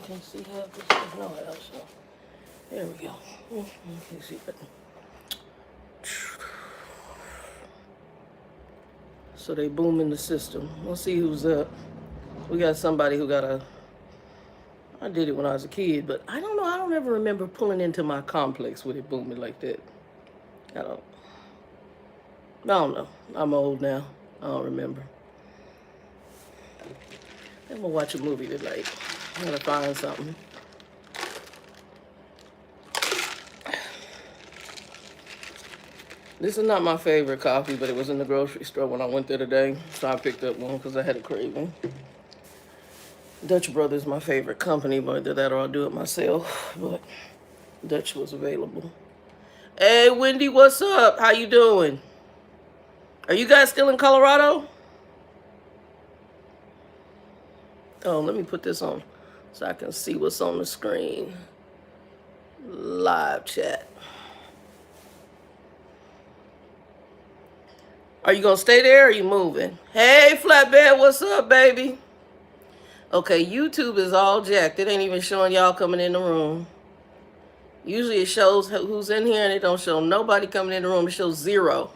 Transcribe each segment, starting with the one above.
Can't see half this stuff. No, I also. There we go. Can't see it. So they booming the system. We'll see who's up. We got somebody who got a. I did it when I was a kid, but I don't know. I don't ever remember pulling into my complex with it booming like that. I don't know. I'm old now. I don't remember. I'm gonna watch a movie tonight. I gotta find something. This is not my favorite coffee, but it was in the grocery store when I went there today, so I picked up one because I had a craving. Dutch Brothers is my favorite company, but either that or I'll do it myself. But Dutch was available. Hey, Wendy, what's up? How you doing? Are you guys still in Colorado? Oh, let me put this on so I can see what's on the screen. Live chat. Are you gonna stay there or are you moving? Hey, Flatbed, what's up, baby? Okay, YouTube is all jacked. It ain't even showing y'all coming in the room. Usually it shows who's in here and it don't show nobody coming in the room. It shows 0.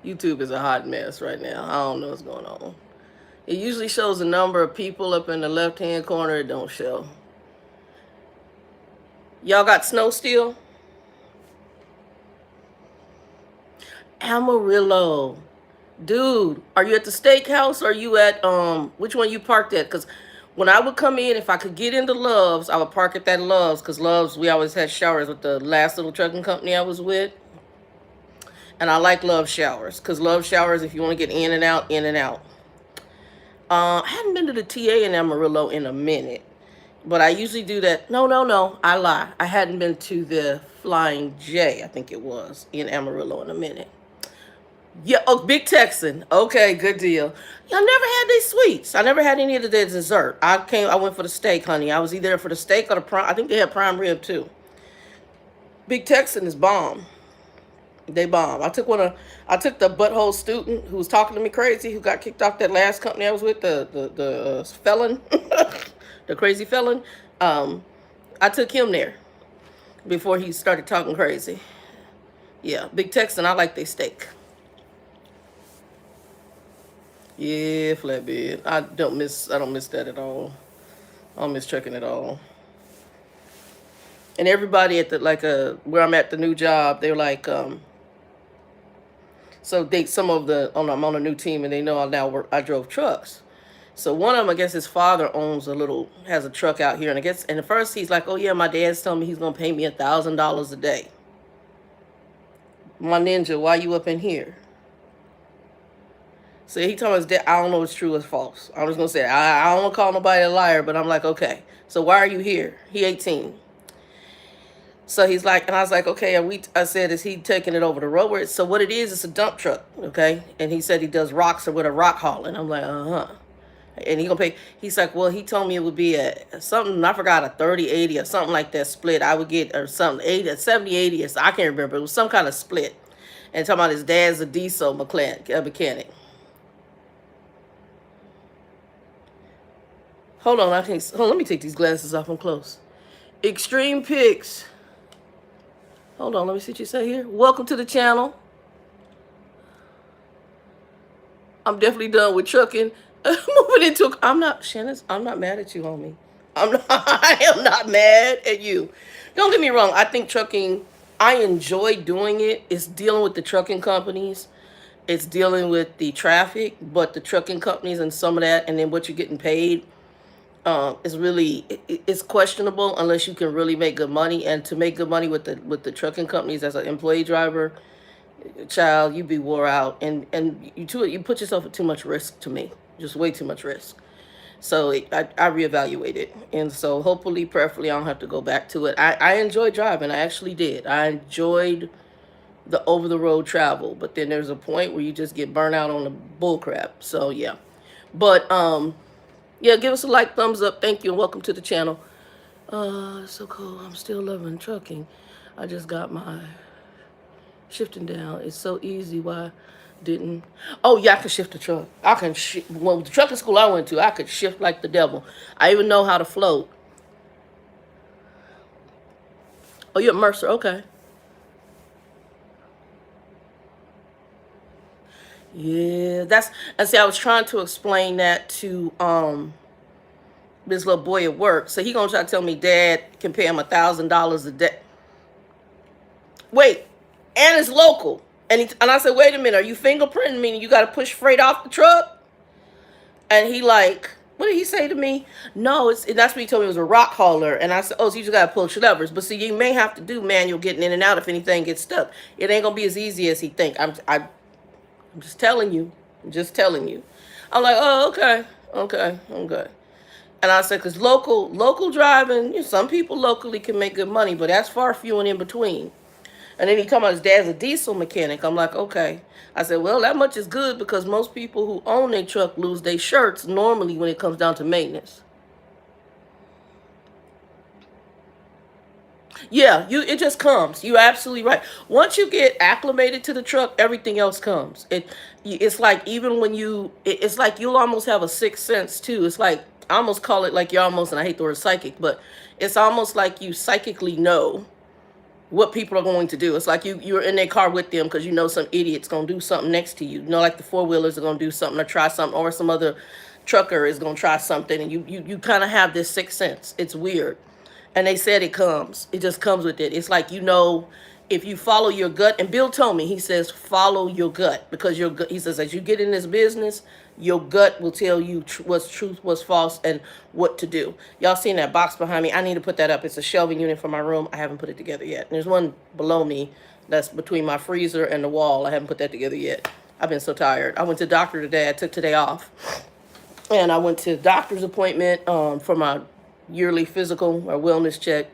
YouTube is a hot mess right now. I don't know what's going on. It usually shows the number of people up in the left-hand corner. It don't show. Y'all got snow still? Amarillo. Dude, are you at the steakhouse or are you at, which one you parked at? Because when I would come in, if I could get into Love's, I would park at that Love's. Because Love's, we always had showers with the last little trucking company I was with. And I like Love Showers. Because Love Showers, if you want to get in and out, in and out. I hadn't been to the TA in Amarillo in a minute. But I usually do that. No, I lie. I hadn't been to the Flying J, I think it was, in Amarillo in a minute. Yeah, oh, Big Texan. Okay, good deal. Yeah, I never had these sweets. I never had any of the dessert. I went for the steak, honey. I was either for the steak or the prime. I think they had prime rib too. Big Texan is bomb. They bomb. I took the butthole student who was talking to me crazy, who got kicked off that last company I was with, the felon, the crazy felon. I took him there before he started talking crazy. Yeah, Big Texan, I like their steak. Yeah, Flatbed. I don't miss that at all. I don't miss trucking at all. And everybody at the where I'm at the new job, they're like, so I'm on a new team and they know I drove trucks. So one of them, I guess his father has a truck out here, and at first he's like, oh yeah, my dad's telling me he's gonna pay me $1,000 a day. My ninja, why you up in here? So he told us that I don't know if it's true or false. I'm just gonna say I don't want to call nobody a liar, but I'm like, okay. So why are you here? He 18. So he's like, and I was like, okay. I said, is he taking it over the road? So what it is, it's a dump truck, okay? And he said he does rocks or with a rock hauling. I'm like, And he gonna pay. He's like, well, he told me it would be something. I forgot, a 30-80 or something like that split. I would get or something 70-80 or I can't remember. It was some kind of split. And talking about his dad's a diesel mechanic. Hold on, let me take these glasses off. I'm close. Extreme Picks. Hold on, let me see what you say here. Welcome to the channel. I'm definitely done with trucking. Moving into, I'm not mad at you, homie. I am not mad at you. Don't get me wrong. I think trucking, I enjoy doing it. It's dealing with the trucking companies. It's dealing with the traffic, but the trucking companies and some of that, and then what you're getting paid. It's questionable unless you can really make good money. And to make good money with the trucking companies as an employee driver, child, you'd be wore out, and you put yourself at too much risk. To me, just way too much risk. So I reevaluated it, and so hopefully, prayerfully, I don't have to go back to it. I enjoyed driving. I actually did. I enjoyed the over the road travel, but then there's a point where you just get burnt out on the bull crap. So yeah, but yeah, give us a like, thumbs up, thank you, and welcome to the channel. So cool. I'm still loving trucking. I just got my shifting down. It's so easy. Why Didn't. Oh yeah, I could shift the truck. I can well, the trucking school I went to, I could shift like the devil. I even know how to float. Oh, you're at Mercer. Okay. Yeah, that's, and see, I was trying to explain that to this little boy at work. So he gonna try to tell me dad can pay him $1,000 a day. Wait, and it's local. And I said, wait a minute, are you fingerprinting, meaning you got to push freight off the truck? And he like, what did he say to me? No, and that's what he told me, it was a rock hauler. And I said, oh, so you just got to pull levers. But see, you may have to do manual getting in and out if anything gets stuck. It ain't gonna be as easy as he think. I'm just telling you. I'm just telling you. I'm like, oh, okay, okay, I'm good. And I said, because local driving, you know, some people locally can make good money, but that's far few and in between. And then he come out, his dad's a diesel mechanic. I'm like, okay. I said, well, that much is good because most people who own their truck lose their shirts normally when it comes down to maintenance. Yeah, it just comes. You're absolutely right. Once you get acclimated to the truck, everything else comes. It's like even when it's like you'll almost have a sixth sense too. It's like I almost call it like you're almost, and I hate the word psychic, but it's almost like you psychically know what people are going to do. It's like you're in their car with them because you know some idiot's gonna do something next to you. You know, like the four wheelers are gonna do something or try something, or some other trucker is gonna try something, and you kind of have this sixth sense. It's weird. And they said it comes. It just comes with it. It's like, you know, if you follow your gut, and Bill told me, he says, follow your gut, because your gut, he says, as you get in this business, your gut will tell you what's truth, what's false, and what to do. Y'all seen that box behind me? I need to put that up. It's a shelving unit for my room. I haven't put it together yet. And there's one below me that's between my freezer and the wall. I haven't put that together yet. I've been so tired. I went to the doctor today. I took today off. And I went to the doctor's appointment for my yearly physical or wellness check.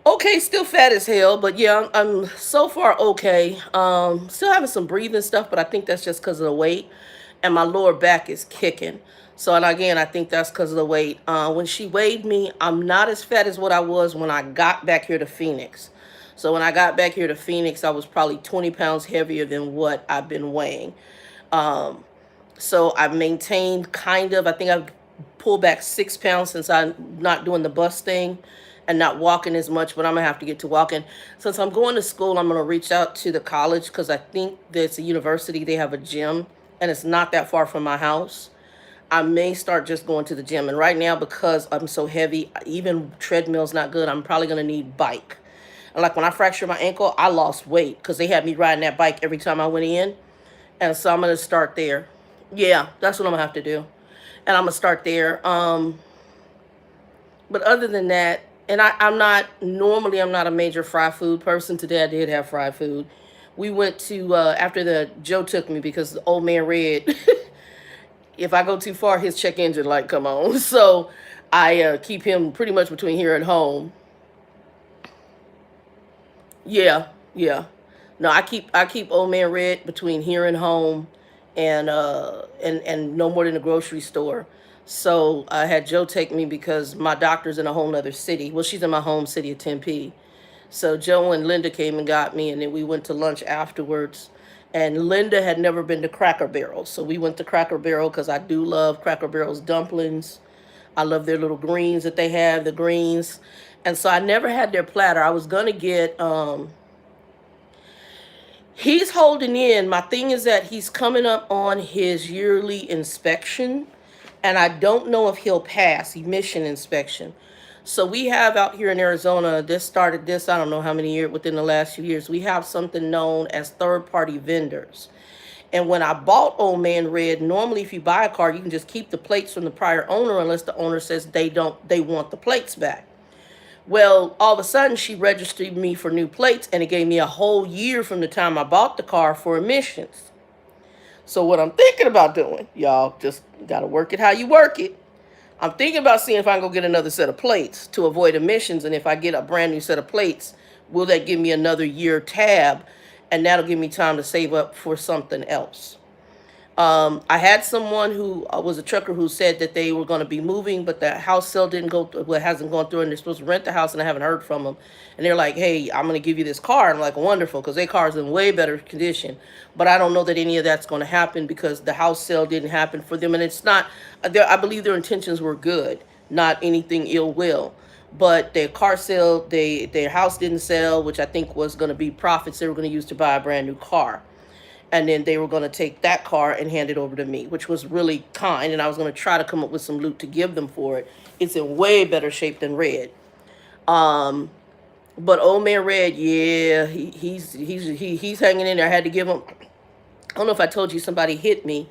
Okay, still fat as hell, but yeah, I'm so far okay. Still having some breathing stuff, but I think that's just because of the weight, and my lower back is kicking. So, and again, I think that's because of the weight. When she weighed me, I'm not as fat as what I was when I got back here to Phoenix. So when I got back here to Phoenix, I was probably 20 pounds heavier than what I've been weighing. Um, so I've maintained kind of, I think I've pulled back 6 pounds since I'm not doing the bus thing and not walking as much, but I'm gonna have to get to walking. Since I'm going to school, I'm gonna reach out to the college because I think there's a university, they have a gym, and it's not that far from my house. I may start just going to the gym. And right now, because I'm so heavy, even treadmill's not good. I'm probably gonna need bike. And like when I fractured my ankle, I lost weight because they had me riding that bike every time I went in. And so I'm gonna start there. Yeah, that's what I'm gonna have to do. And I'm gonna start there. But other than that, and I'm not normally, I'm not a major fried food person. Today I did have fried food. We went to after the Joe took me because the old man Red. If I go too far, his check engine light come on. So I keep him pretty much between here and home. Yeah, yeah. No, I keep old man Red between here and home, and no more than the grocery store. So I had Joe take me because my doctor's in a whole nother city. Well, she's in my home city of Tempe. So Joe and Linda came and got me, and then we went to lunch afterwards. And Linda had never been to Cracker Barrel, so we went to Cracker Barrel because I do love Cracker Barrel's dumplings. I love their little greens that they have, the greens. And so I never had their platter. I was gonna get he's holding in. My thing is that he's coming up on his yearly inspection, and I don't know if he'll pass emission inspection. So we have out here in Arizona, this started this, I don't know how many years, within the last few years, we have something known as third-party vendors. And when I bought Old Man Red, normally if you buy a car, you can just keep the plates from the prior owner unless the owner says they want the plates back. Well, all of a sudden, she registered me for new plates, and it gave me a whole year from the time I bought the car for emissions. So what I'm thinking about doing, y'all, just got to work it how you work it. I'm thinking about seeing if I can go get another set of plates to avoid emissions, and if I get a brand new set of plates, will that give me another year tab, and that'll give me time to save up for something else. I had someone who was a trucker who said that they were going to be moving, but the house sale didn't go. Well, it hasn't gone through, and they're supposed to rent the house, and I haven't heard from them. And they're like, "Hey, I'm going to give you this car." I'm like, "Wonderful," because their car's in way better condition. But I don't know that any of that's going to happen because the house sale didn't happen for them, and it's not. I believe their intentions were good, not anything ill will. But their car sale, their house didn't sell, which I think was going to be profits they were going to use to buy a brand new car, and then they were going to take that car and hand it over to me, which was really kind, and I was going to try to come up with some loot to give them for it. It's in way better shape than Red. um but old man Red, yeah, he's hanging in there. I had to give him, I don't know if I told you, somebody hit me,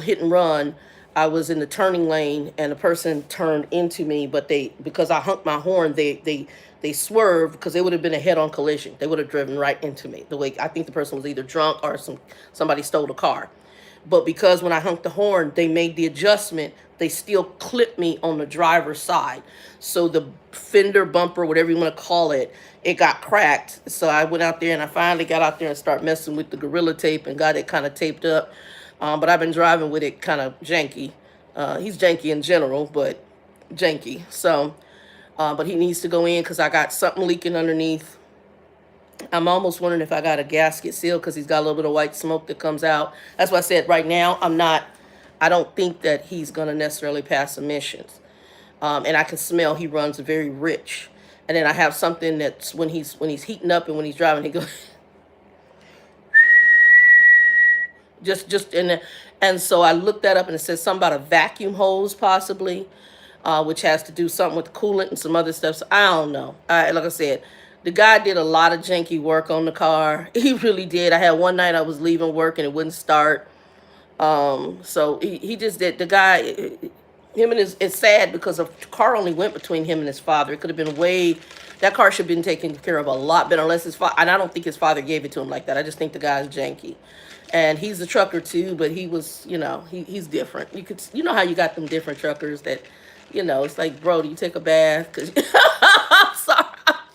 hit and run. I was in the turning lane and a person turned into me, but they, because I honked my horn, they swerved because they would have been a head-on collision. They would have driven right into me. The way, I think the person was either drunk or somebody stole the car. But because when I honked the horn, they made the adjustment, they still clipped me on the driver's side. So the fender bumper, whatever you want to call it, it got cracked. So I went out there and I finally got out there and started messing with the Gorilla Tape and got it kind of taped up. But I've been driving with it kind of janky. He's janky in general, but janky. So, but he needs to go in because I got something leaking underneath. I'm almost wondering if I got a gasket seal because he's got a little bit of white smoke that comes out. That's why I said right now I don't think that he's going to necessarily pass emissions. And I can smell he runs very rich. And then I have something that's when he's heating up and when he's driving, he goes just in there. And so I looked that up and it says something about a vacuum hose possibly, which has to do something with coolant and some other stuff. So I don't know. Like I said, the guy did a lot of janky work on the car. He really did. I had one night I was leaving work and it wouldn't start. So he just did. The guy, him and his, it's sad because the car only went between him and his father. It could have been way, that car should have been taken care of a lot better unless his father, and I don't think his father gave it to him like that. I just think the guy's janky. And he's a trucker too, but he was, he's different. You know how you got them different truckers that, it's like, bro, do you take a bath? Cause I'm sorry.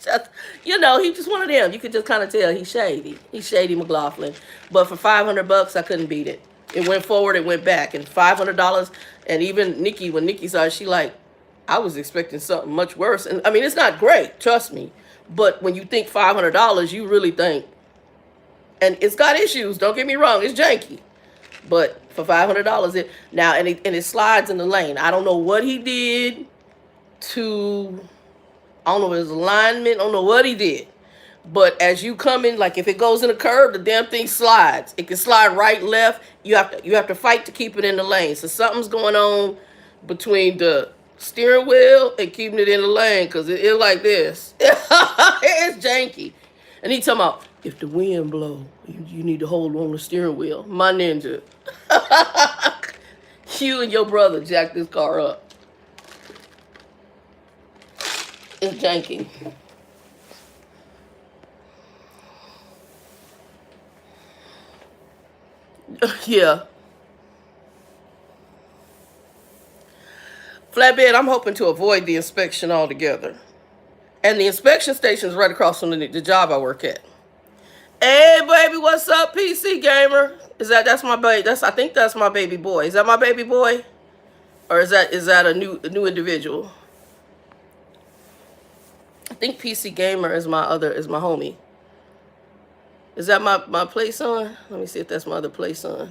Just, he just one of them. You could just kind of tell he's shady. He's shady McLaughlin. But for $500, I couldn't beat it. It went forward, it went back, and $500. And even Nikki, when Nikki saw it, she like, I was expecting something much worse. And I mean, it's not great, trust me. But when you think $500, you really think, and it's got issues. Don't get me wrong, it's janky. But for $500, it slides in the lane. I don't know what he did to, I don't know his alignment. I don't know what he did. But as you come in, like if it goes in a curve, the damn thing slides. It can slide right, left. You have to fight to keep it in the lane. So something's going on between the steering wheel and keeping it in the lane because it's like this. It's janky. And he talking about, if the wind blow, you need to hold on the steering wheel. My ninja. You and your brother jacked this car up. It's janky. Yeah. Flatbed, I'm hoping to avoid the inspection altogether. And the inspection station is right across from the job I work at. Hey, baby, what's up, PC Gamer? That's my baby? I think that's my baby boy. Is that my baby boy, or is that a new individual? I think PC Gamer is my homie. Is that my play son? Let me see if that's my other play son.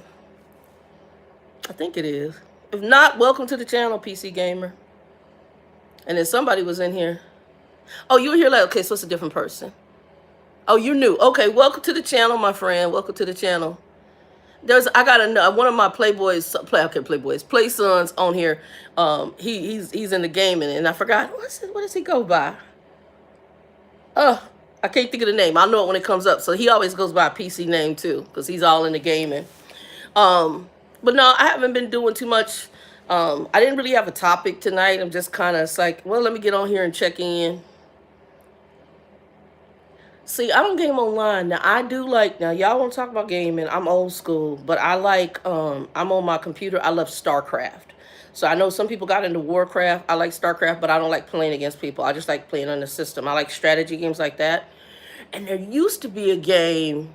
I think it is. If not, welcome to the channel, PC Gamer. And then somebody was in here. Oh, you were here like, okay, so it's a different person. Oh, you're new. Okay, welcome to the channel, my friend. Welcome to the channel. I got one of my play sons on here. He's in the gaming, and I forgot what does he go by? I can't think of the name. I'll know it when it comes up. So he always goes by a PC name too, because he's all in the gaming. But no, I haven't been doing too much. I didn't really have a topic tonight. I'm just kind of like, well, let me get on here and check in. See, I don't game online. Now, I do like, now y'all want to talk about gaming. I'm old school, but I like, I'm on my computer. I love StarCraft. So I know some people got into Warcraft. I like StarCraft, but I don't like playing against people. I just like playing on the system. I like strategy games like that. And there used to be a game,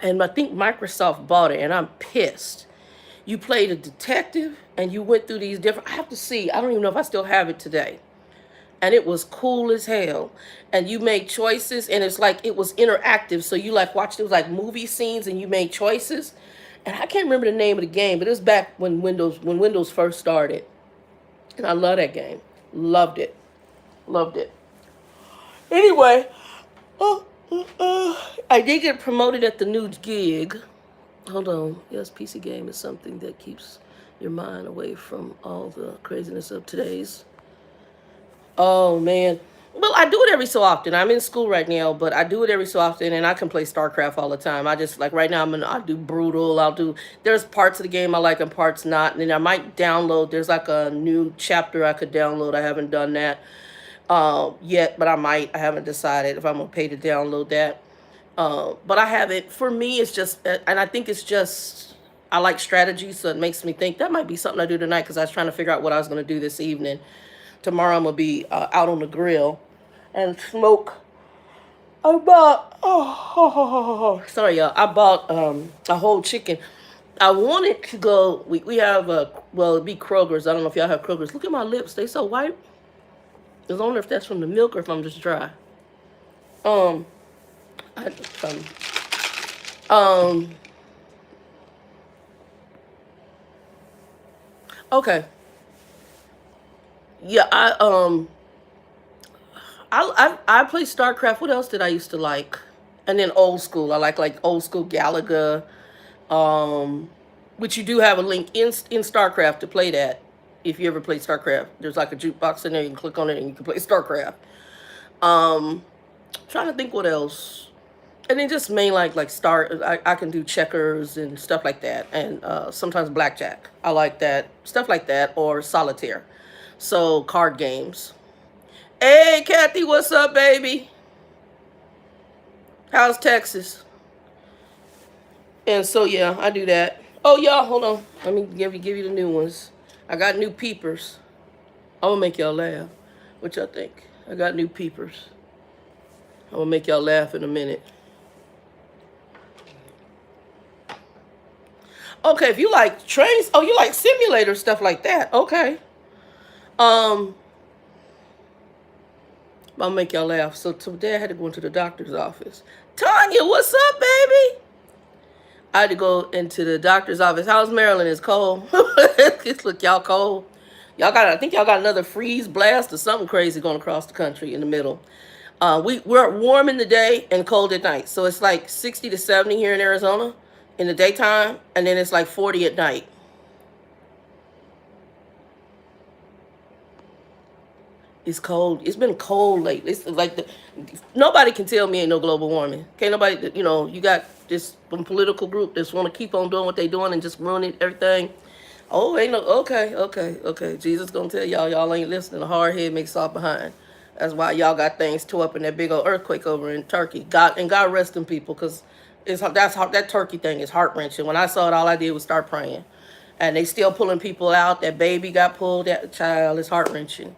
and I think Microsoft bought it, and I'm pissed. You played a detective and you went through these different, I have to see, I don't even know if I still have it today. And it was cool as hell. And you made choices, and it's like it was interactive. So you like watched, it was like movie scenes, and you made choices. And I can't remember the name of the game, but it was back when Windows first started. And I love that game. Loved it. Loved it. Anyway, I did get promoted at the new gig. Hold on. Yes, PC game is something that keeps your mind away from all the craziness of today's. Oh man. Well, I do it every so often. I'm in school right now, but I do it every so often, and I can play StarCraft all the time. I just like right now. I do brutal. There's parts of the game I like and parts not, and then I might download. There's like a new chapter I could download. I haven't done that yet, but I might. I haven't decided if I'm gonna pay to download that. But I haven't. For me, it's just, and I think it's just I like strategy, so it makes me think that might be something I do tonight because I was trying to figure out what I was gonna do this evening. Tomorrow I'm gonna be out on the grill and smoke. I bought sorry y'all. I bought a whole chicken. I wanted to go. We have it'd be Kroger's. I don't know if y'all have Kroger's. Look at my lips. They so white. I wonder if that's from the milk or if I'm just dry. I okay. Yeah, I play StarCraft. What else did I used to like? And then old school. I like old school Galaga. Um, which you do have a link in StarCraft to play that. If you ever played StarCraft, there's like a jukebox in there. You can click on it and you can play StarCraft. Trying to think what else. And then just main like start. I can do checkers and stuff like that, and sometimes blackjack. I like that stuff like that, or solitaire. So card games. Hey, Kathy, what's up, baby? How's Texas? And so yeah, I do that. Oh y'all, hold on. Let me give you the new ones. I got new peepers. I'm gonna make y'all laugh. What y'all think? I got new peepers. I'm gonna make y'all laugh in a minute. Okay, if you like trains, oh, you like simulator stuff like that. Okay. I'll make y'all laugh. So today I had to go into the doctor's office. Tanya, what's up, baby? I had to go into the doctor's office. How's Maryland? It's cold. Look, y'all cold. I think y'all got another freeze blast or something crazy going across the country in the middle. We're warm in the day and cold at night. So it's like 60 to 70 here in Arizona in the daytime, and then it's like 40 at night. It's cold. It's been cold lately. It's like nobody can tell me ain't no global warming. Can't nobody, you got this political group that's want to keep on doing what they doing and just ruining everything. Oh, ain't no, okay. Jesus gonna tell y'all ain't listening. A hard head makes soft behind. That's why y'all got things tore up in that big old earthquake over in Turkey. God rest them people, because that Turkey thing is heart wrenching. When I saw it, all I did was start praying, and they still pulling people out. That baby got pulled. That child is heart wrenching.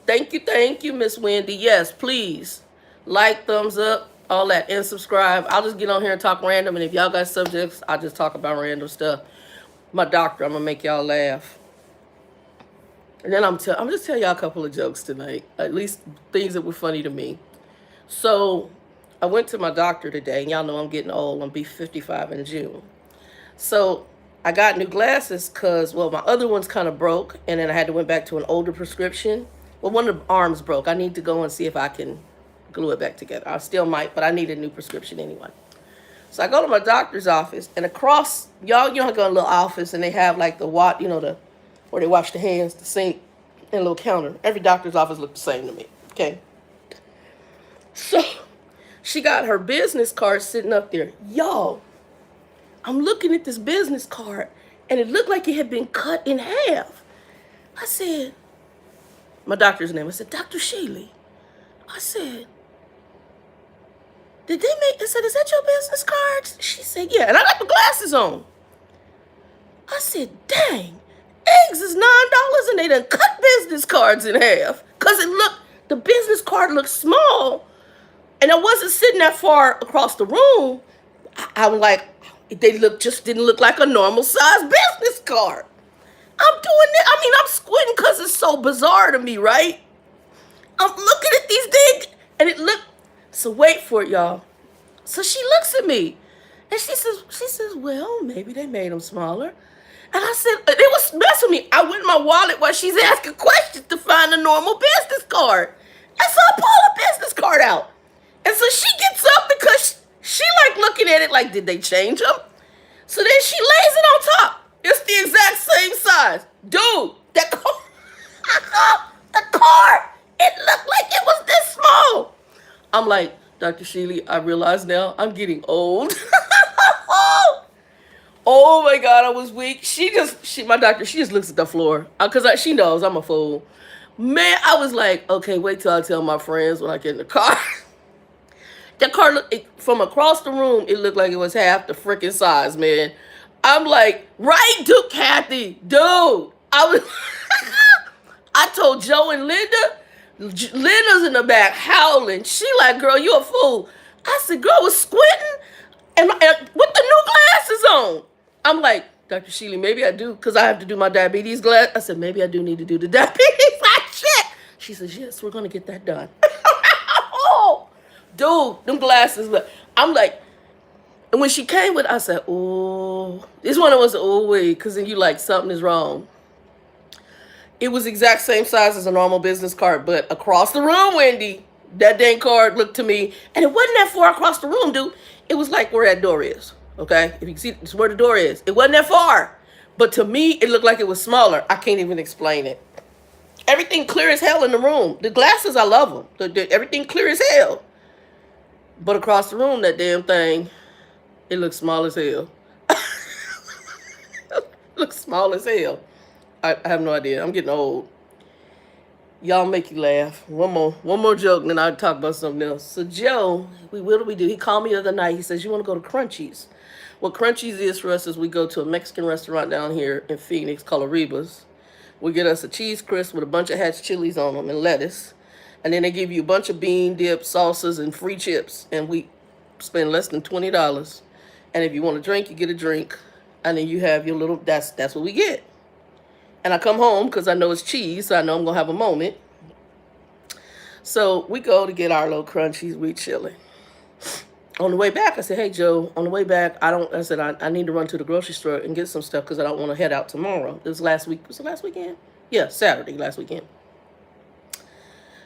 Thank you, Miss Wendy. Yes, please like, thumbs up, all that, and subscribe. I'll just get on here and talk random, and if y'all got subjects, I'll just talk about random stuff. My doctor, I'm gonna make y'all laugh. And then I'm just tell y'all a couple of jokes tonight, at least things that were funny to me. So I went to my doctor today, and y'all know I'm getting old. I'm gonna be 55 in June. So I got new glasses because, well, my other one's kind of broke, and then I had to went back to an older prescription. Well, one of the arms broke. I need to go and see if I can glue it back together. I still might, but I need a new prescription anyway. So I go to my doctor's office, and across, y'all, I go to a little office, and they have like the where they wash the hands, the sink, and a little counter. Every doctor's office looked the same to me, okay? So she got her business card sitting up there. Y'all, I'm looking at this business card, and it looked like it had been cut in half. I said, my doctor's name, I said, Dr. Shealy. I said, I said, is that your business cards? She said, yeah, and I got the glasses on. I said, dang, eggs is $9 and they done cut business cards in half. Because the business card looked small, and I wasn't sitting that far across the room. I'm like, They just didn't look like a normal size business card. I'm doing it. I mean, I'm squinting because it's so bizarre to me, right? I'm looking at these things, and it looked. So wait for it, y'all. So she looks at me, and she says, well, maybe they made them smaller. And I said, it was messing with me. I went in my wallet while she's asking questions to find a normal business card. And so I pull a business card out. And so she gets up because she like looking at it like, did they change them? So then she lays it on top. It's the exact same size. Dude, that car, the car, it looked like it was this small. I'm like, Dr. Sheely, I realize now I'm getting old. Oh my God, I was weak. My doctor, she just looks at the floor because she knows I'm a fool. Man, I was like, okay, wait till I tell my friends when I get in the car. The car looked, from across the room, it looked like it was half the freaking size, man. I'm like, right, dude, Kathy, dude. I was, I told Joe and Linda. Linda's in the back howling. She like, girl, you a fool. I said, girl, I was squinting and with the new glasses on. I'm like, Dr. Sheely, maybe I do, because I have to do my diabetes glass. I said, maybe I do need to do the diabetes check. She says, yes, we're going to get that done. Oh, dude, them glasses. I'm like, and when she came with, I said, oh, this one was, oh, wait, because then you like, something is wrong. It was exact same size as a normal business card, but across the room, Wendy, that dang card looked to me, and it wasn't that far across the room, dude. It was like where that door is, okay? If you can see, it's where the door is. It wasn't that far, but to me, it looked like it was smaller. I can't even explain it. Everything clear as hell in the room. The glasses, I love them. Everything clear as hell. But across the room, that damn thing, it looks small as hell. Looks small as hell. I have no idea. I'm getting old. Y'all make you laugh. One more joke, and then I'll talk about something else. So Joe, what do we do? He called me the other night. He says, you want to go to Crunchies? What Crunchies is for us is we go to a Mexican restaurant down here in Phoenix called Arriba's. We get us a cheese crisp with a bunch of hatch chilies on them and lettuce. And then they give you a bunch of bean dip, salsas, and free chips. And we spend less than $20. And if you want a drink, you get a drink. And then you have your little, that's what we get. And I come home because I know it's cheese, so I know I'm going to have a moment. So we go to get our little Crunchies. We chilling. On the way back, I said, hey, Joe, on the way back, I said, I need to run to the grocery store and get some stuff because I don't want to head out tomorrow. This was last week. Was it last weekend? Yeah, Saturday, last weekend.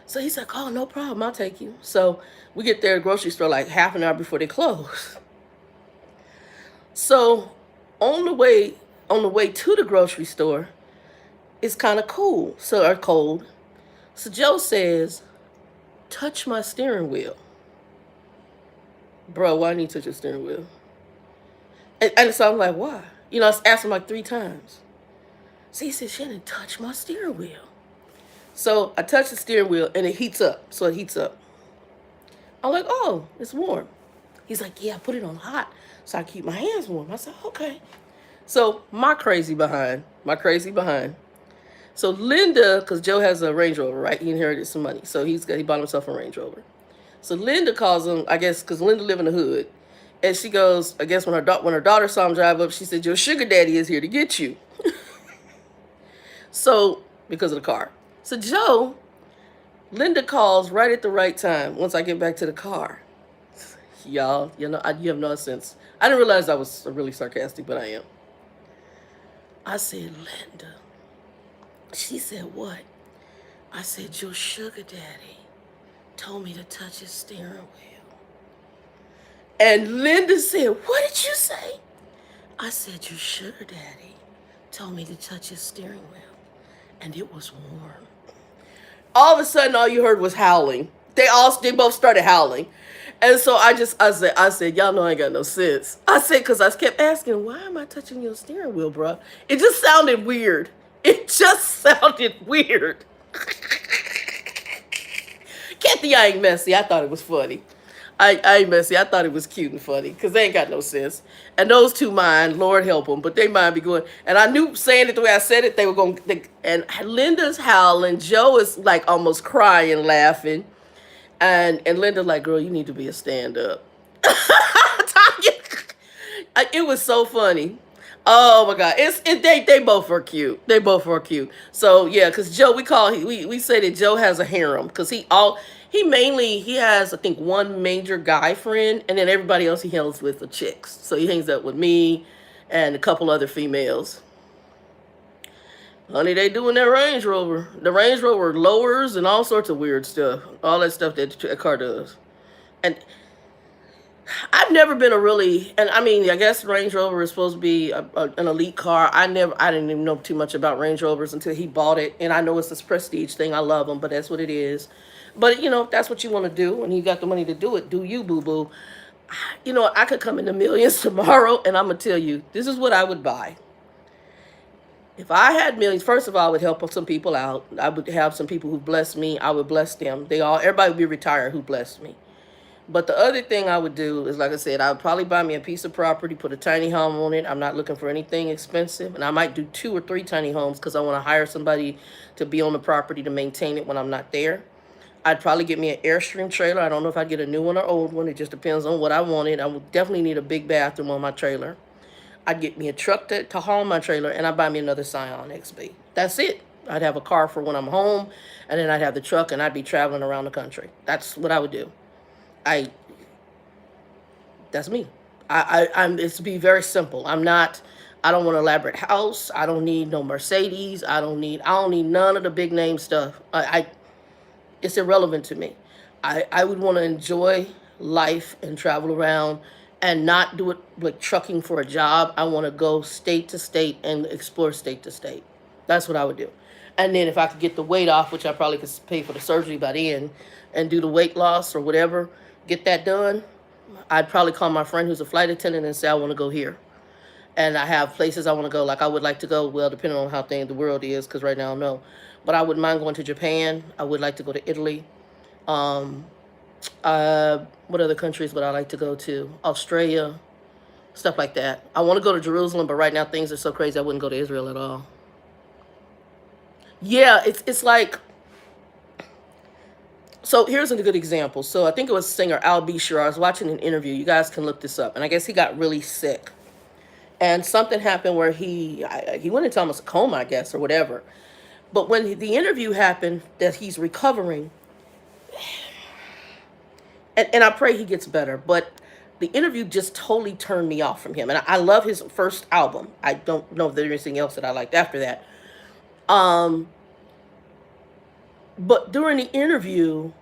So he's like, oh, no problem. I'll take you. So we get there at the grocery store like half an hour before they close. So on the way to the grocery store, it's kind of cool, or cold. So Joe says, touch my steering wheel. Bro, why need to touch your steering wheel? And so I'm like, why? You know, I asked him like 3 times. So he said, Shannon, touch my steering wheel. So I touch the steering wheel and it heats up. So it heats up. I'm like, oh, it's warm. He's like, yeah, put it on hot so I keep my hands warm. I said, okay. So my crazy behind. So Linda, because Joe has a Range Rover, right? He inherited some money. So he bought himself a Range Rover. So Linda calls him, I guess, because Linda live in the hood. And she goes, I guess when her daughter saw him drive up, she said, your sugar daddy is here to get you. So, because of the car. So Linda calls right at the right time once I get back to the car. Y'all, you have no sense. I didn't realize I was really sarcastic, but I am. I said, Linda. She said, what? I said, your sugar daddy told me to touch his steering wheel. And Linda said, what did you say? I said, your sugar daddy told me to touch his steering wheel. And it was warm. All of a sudden, all you heard was howling. They both started howling. And so I said, y'all know I ain't got no sense. I said, because I kept asking, why am I touching your steering wheel, bro? It just sounded weird. Kathy, I ain't messy. I thought it was funny. I ain't messy. I thought it was cute and funny because they ain't got no sense. And those two mind, Lord help them, but they mind be going. And I knew saying it the way I said it, they were going. And Linda's howling. Joe is like almost crying, laughing. And Linda like, girl, you need to be a stand-up. It was so funny. Oh my God, they both are cute. They both are cute. So yeah, because Joe, we say that Joe has a harem because he has, I think, one major guy friend, and then everybody else he hangs with the chicks. So he hangs out with me and a couple other females. Honey, they doing their Range Rover. The Range Rover lowers and all sorts of weird stuff. All that stuff that the car does. And I've never been a really, and I mean, I guess Range Rover is supposed to be an elite car. I didn't even know too much about Range Rovers until he bought it. And I know it's this prestige thing. I love them, but that's what it is. But if that's what you want to do and you got the money to do it, do you, boo boo? I could come into millions tomorrow, and I'm gonna tell you, this is what I would buy. If I had millions, first of all, I would help some people out. I would have some people who bless me. I would bless them. Everybody would be retired who blessed me. But the other thing I would do is, like I said, I would probably buy me a piece of property, put a tiny home on it. I'm not looking for anything expensive. And I might do 2 or 3 tiny homes because I want to hire somebody to be on the property to maintain it when I'm not there. I'd probably get me an Airstream trailer. I don't know if I'd get a new one or old one. It just depends on what I wanted. I would definitely need a big bathroom on my trailer. I'd get me a truck to haul my trailer, and I'd buy me another Scion XB. That's it. I'd have a car for when I'm home, and then I'd have the truck, and I'd be traveling around the country. That's what I would do. That's me. It's be very simple. I don't want an elaborate house. I don't need no Mercedes. I don't need none of the big name stuff. It's irrelevant to me. I would want to enjoy life and travel around and not do it like trucking for a job. I want to go state to state and explore state to state. That's what I would do. And then if I could get the weight off, which I probably could pay for the surgery by then, and do the weight loss or whatever, get that done, I'd probably call my friend who's a flight attendant and say, I want to go here. And I have places I want to go. Like I would like to go, well, depending on how the world is, because right now I don't know. But I wouldn't mind going to Japan. I would like to go to Italy. What other countries would I like to go to? Australia, stuff like that. I want to go to Jerusalem, but right now things are so crazy I wouldn't go to Israel at all. Yeah, it's like, so here's a good example. So I think it was singer Al B. Sure. I was watching an interview. You guys can look this up. And I guess he got really sick. And something happened where he went into almost a coma, I guess, or whatever. But when the interview happened that he's recovering, and I pray he gets better, but the interview just totally turned me off from him. And I love his first album. I don't know if there's anything else that I liked after that. But during the interview,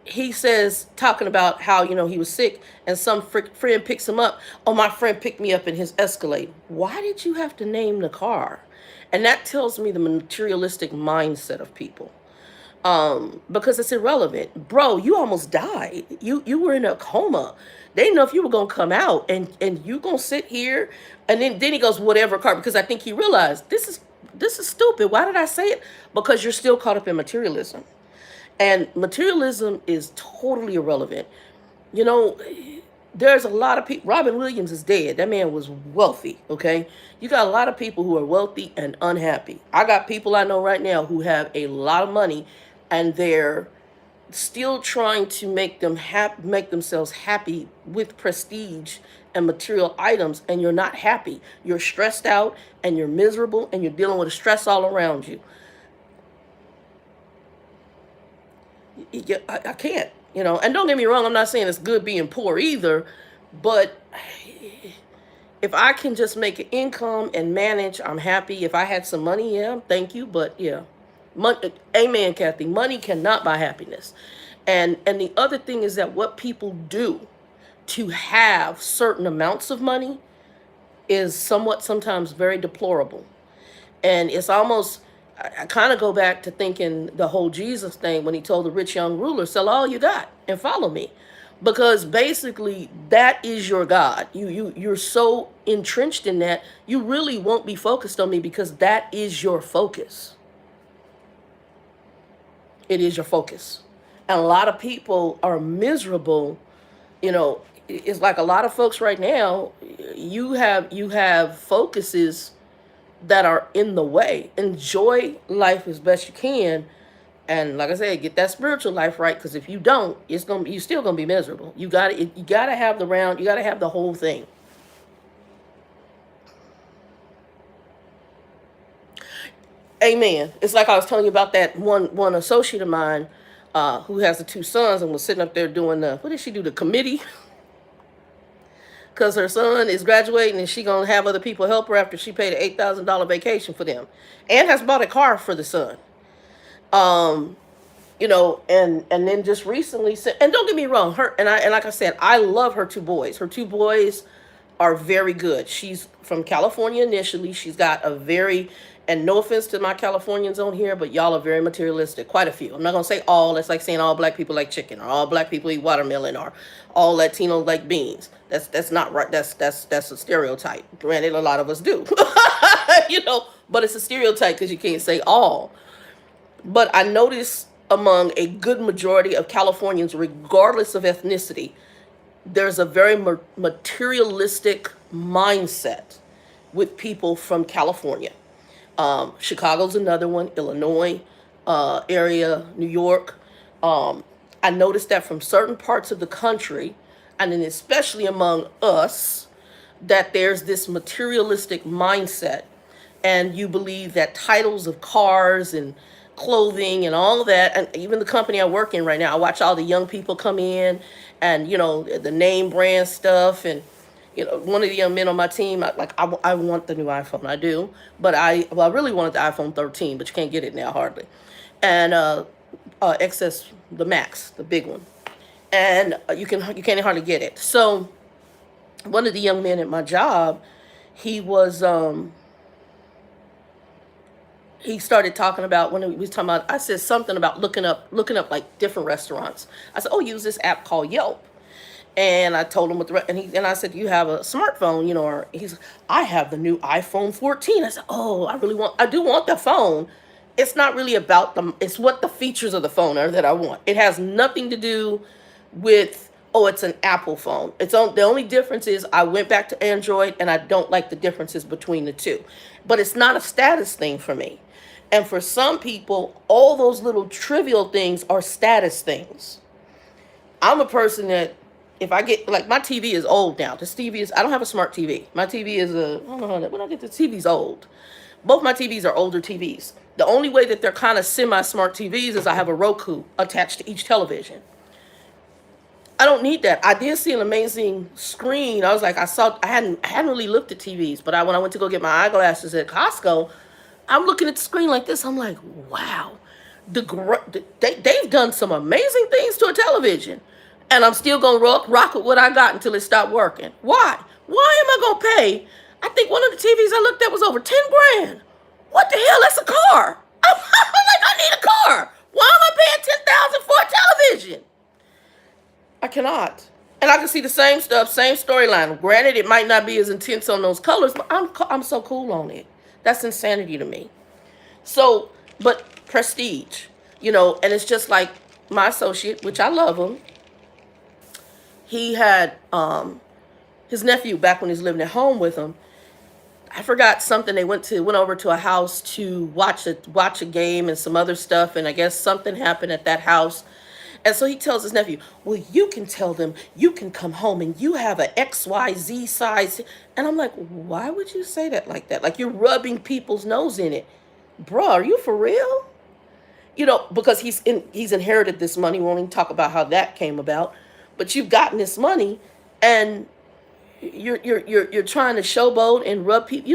he says, talking about how, he was sick, and some friend picks him up. Oh, my friend picked me up in his Escalade. Why did you have to name the car? And that tells me the materialistic mindset of people. Because it's irrelevant. Bro, you almost died. You were in a coma. They didn't know if you were going to come out, and you going to sit here. And then he goes, whatever car, because I think he realized this is stupid. Why did I say it? Because you're still caught up in materialism. And materialism is totally irrelevant. There's a lot of people. Robin Williams is dead. That man was wealthy, okay? You got a lot of people who are wealthy and unhappy. I got people I know right now who have a lot of money, and they're still trying to make themselves happy with prestige and material items, and you're not happy. You're stressed out, and you're miserable, and you're dealing with stress all around you. I can't, and don't get me wrong, I'm not saying it's good being poor either, but if I can just make an income and manage, I'm happy. If I had some money, yeah, thank you, but yeah. Amen, Kathy. Money cannot buy happiness. And the other thing is that what people do to have certain amounts of money is sometimes very deplorable. And it's almost, I kind of go back to thinking the whole Jesus thing when he told the rich young ruler, sell all you got and follow me. Because basically that is your God. You're so entrenched in that, you really won't be focused on me because that is your focus. It is your focus. And a lot of people are miserable. It's like a lot of folks right now, you have focuses that are in the way. Enjoy life as best you can. And like I said, get that spiritual life right, because if you don't, you're still gonna be miserable. You gotta have the whole thing. Amen. It's like I was telling you about that one associate of mine who has the two sons and was sitting up there doing what did she do, the committee? Because her son is graduating and she going to have other people help her after she paid an $8,000 vacation for them and has bought a car for the son. Um, and then just recently said, and don't get me wrong, her and like I said, I love her two boys. Her two boys are very good. She's from California initially. She's got a very, and no offense to my Californians on here, but y'all are very materialistic. Quite a few. I'm not gonna say all. That's like saying all black people like chicken, or all black people eat watermelon, or all Latinos like beans. That's not right. That's a stereotype. Granted, a lot of us do, but it's a stereotype because you can't say all. But I notice among a good majority of Californians, regardless of ethnicity, there's a very materialistic mindset with people from California. Chicago's another one, Illinois area, New York. I noticed that from certain parts of the country, and then especially among us, that there's this materialistic mindset, and you believe that titles of cars and clothing and all of that, and even the company I work in right now, I watch all the young people come in, and the name brand stuff, and one of the young men on my team, I want the new iPhone, I do, but I really wanted the iPhone 13, but you can't get it now hardly, and XS, the Max, the big one, and you can't hardly get it. So one of the young men at my job, he was he started talking about, when we was talking about, I said something about looking up like different restaurants. I said, oh, use this app called Yelp. And I told him and I said, you have a smartphone, or he's, I have the new iPhone 14. I said, oh, I do want the phone. It's not really about it's what the features of the phone are that I want. It has nothing to do with, oh, it's an Apple phone. The only difference is I went back to Android, and I don't like the differences between the two. But it's not a status thing for me. And for some people, all those little trivial things are status things. I'm a person that, if I get, like, my TV is old now. This TV is, I don't have a smart TV. My TV is I don't know, when I get the TV's old. Both my TVs are older TVs. The only way that they're kind of semi-smart TVs is I have a Roku attached to each television. I don't need that. I did see an amazing screen. I was like, I hadn't really looked at TVs, but when I went to go get my eyeglasses at Costco, I'm looking at the screen like this. I'm like, wow, they've done some amazing things to a television, and I'm still gonna rock with what I got until it stopped working. Why? Why am I gonna pay? I think one of the TVs I looked at was over 10 grand. What the hell? That's a car. I'm like, I need a car. Why am I paying 10,000 for a television? I cannot. And I can see the same stuff, same storyline. Granted, it might not be as intense on those colors, but I'm so cool on it. That's insanity to me. So, but prestige, and it's just like my associate, which I love him. He had his nephew back when he was living at home with him. I forgot something. They went over to a house to watch a game and some other stuff, and I guess something happened at that house. And so he tells his nephew, well, you can tell them you can come home and you have a XYZ size. And I'm like, why would you say that like that? Like, you're rubbing people's nose in it. Bruh, are you for real? Because he's inherited this money. We won't even talk about how that came about. But you've gotten this money, and you're trying to showboat and rub people.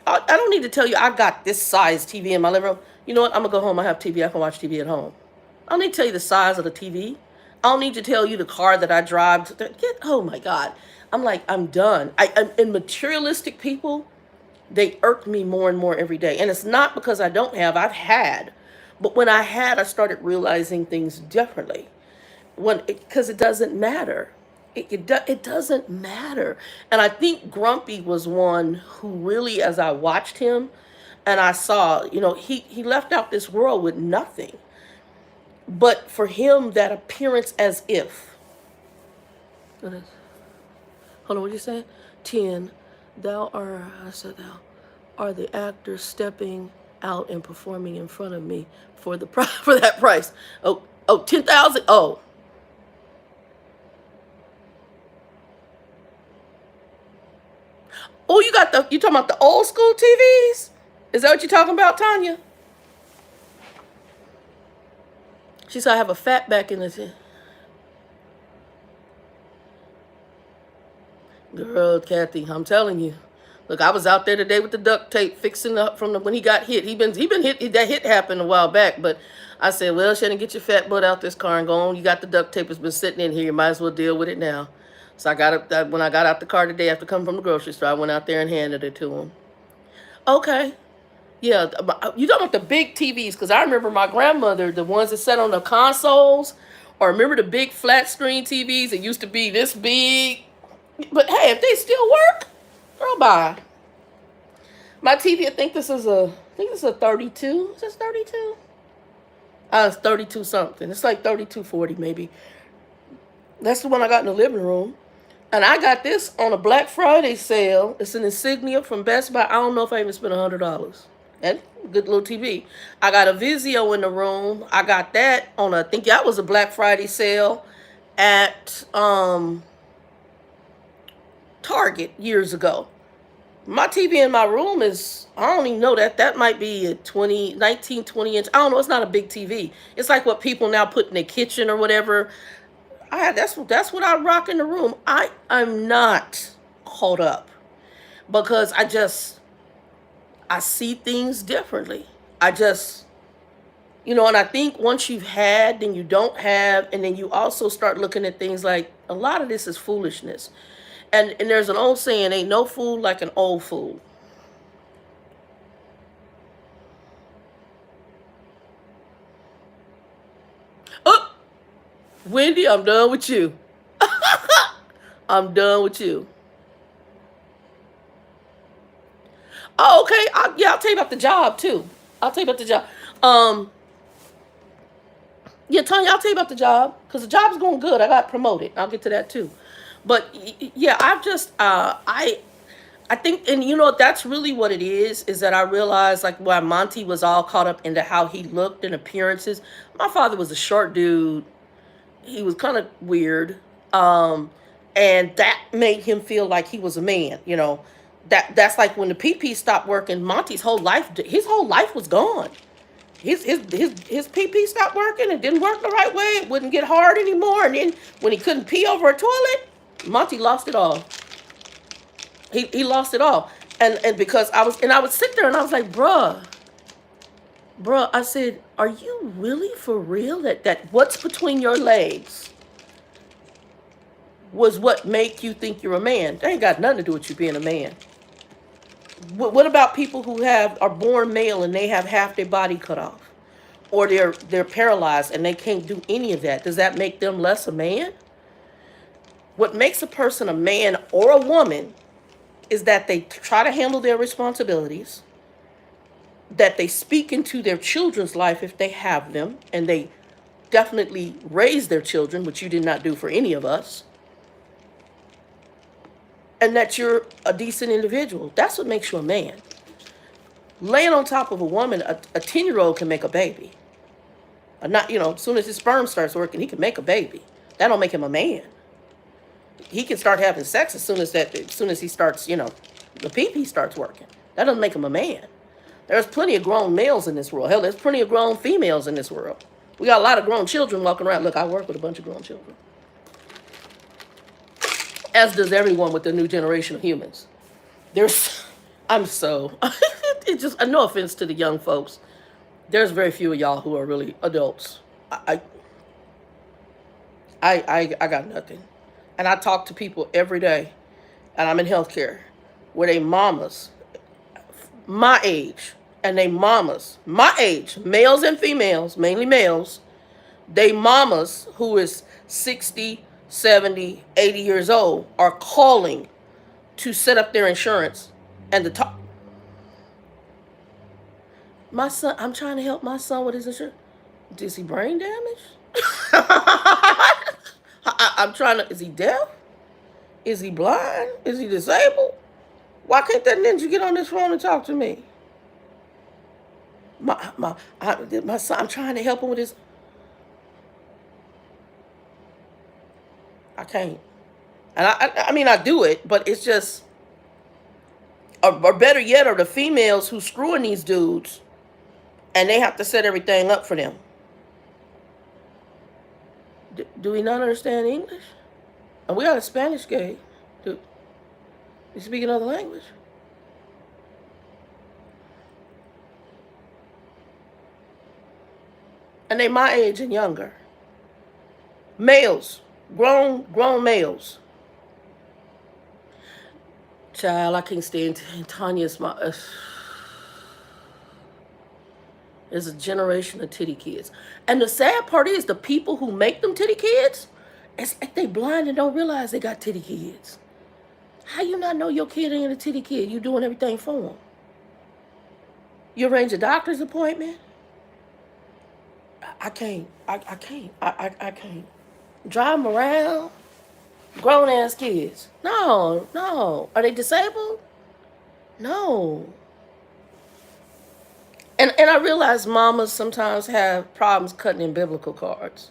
I don't need to tell you I've got this size TV in my living room. You know what? I'm going to go home. I have TV. I can watch TV at home. I don't need to tell you the size of the TV. I don't need to tell you the car that I drive. Oh my God. I'm like, I'm done. And materialistic people, they irk me more and more every day. And it's not because I've had. But when I started realizing things differently. Because it doesn't matter. It doesn't matter. And I think Grumpy was one who really, as I watched him, and I saw, he left out this world with nothing. But for him, that appearance as if. Hold on, what you say? 10. Thou are the actor stepping out and performing in front of me for that price. Oh, 10,000. Oh. Oh, you talking about the old school TVs? Is that what you're talking about, Tanya? She said I have a fat back in the girl, Kathy. I'm telling you. Look, I was out there today with the duct tape fixing up from when he got hit. He been hit. That hit happened a while back, but I said, well, Shannon, get your fat butt out this car and go on. You got the duct tape. It's been sitting in here. You might as well deal with it now. So I got up when I got out the car today after coming from the grocery store. I went out there and handed it to him. Okay. Yeah, you talking about the big TVs? Because I remember my grandmother, the ones that sat on the consoles, or remember the big flat screen TVs that used to be this big. But hey, if they still work, girl, bye. My TV, I think this is a 32. Is this 32? It's 32 something. It's like 3240 maybe. That's the one I got in the living room. And I got this on a Black Friday sale. It's an Insignia from Best Buy. I don't know if I even spent $100. And good little TV. I got a Vizio in the room. I got that on I think that was a Black Friday sale at Target years ago. My TV in my room is, I don't even know that might be a 19, 20 inch. I don't know. It's not a big TV. It's like what people now put in their kitchen or whatever. That's what I rock in the room. I'm not caught up because I see things differently. And I think once you've had, then you don't have, and then you also start looking at things like a lot of this is foolishness. And there's an old saying, ain't no fool like an old fool. Oh, Wendy, I'm done with you. I'm done with you. Oh, okay. I'll tell you about the job too. I'll tell you about the job. Yeah, Tanya, I'll tell you about the job because the job's going good. I got promoted. I'll get to that too. But yeah, I've just I think, and that's really what it is that I realized, like, why Monty was all caught up into how he looked and appearances. My father was a short dude. He was kind of weird. And that made him feel like he was a man, That's like when the PP stopped working, his whole life was gone. His PP stopped working. It didn't work the right way. It wouldn't get hard anymore. And then when he couldn't pee over a toilet, Monty lost it all. He lost it all. And because I would sit there and I was like, bruh, I said, are you really for real that what's between your legs was what make you think you're a man? That ain't got nothing to do with you being a man. What about people who are born male and they have half their body cut off? Or they're paralyzed and they can't do any of that? Does that make them less a man? What makes a person a man or a woman is that they try to handle their responsibilities, that they speak into their children's life if they have them, and they definitely raise their children, which you did not do for any of us, and that you're a decent individual. That's what makes you a man. Laying on top of a woman, a 10-year-old can make a baby. As soon as his sperm starts working, he can make a baby. That don't make him a man. He can start having sex as soon as he starts, the pee starts working. That doesn't make him a man. There's plenty of grown males in this world. Hell, there's plenty of grown females in this world. We got a lot of grown children walking around. Look, I work with a bunch of grown children. As does everyone with the new generation of humans. It's just, no offense to the young folks. There's very few of y'all who are really adults. I got nothing. And I talk to people every day, and I'm in healthcare, where they mamas, my age, and they mamas, my age, males and females, mainly males, they mamas who is 60, 70, 80 years old are calling to set up their insurance and to talk. My son, I'm trying to help my son with his insurance. Is he brain damaged? I'm trying to, is he deaf? Is he blind? Is he disabled? Why can't that ninja get on this phone and talk to me? My son, I'm trying to help him with his. I can't. And I mean, I do it, but it's just, or better yet, are the females who screwing these dudes, and they have to set everything up for them. Do we not understand English? And we got a Spanish gay. Do you speak another language? And they my age and younger. Males, grown males. Child, I can't stand Tanya's my. There's a generation of titty kids. And the sad part is the people who make them titty kids, it's like they blind and don't realize they got titty kids. How you not know your kid ain't a titty kid? You doing everything for them. You arrange a doctor's appointment? I can't. I can't. I can't. Drive them around? Grown ass kids. No, no. Are they disabled? No. And I realize mamas sometimes have problems cutting in biblical cards.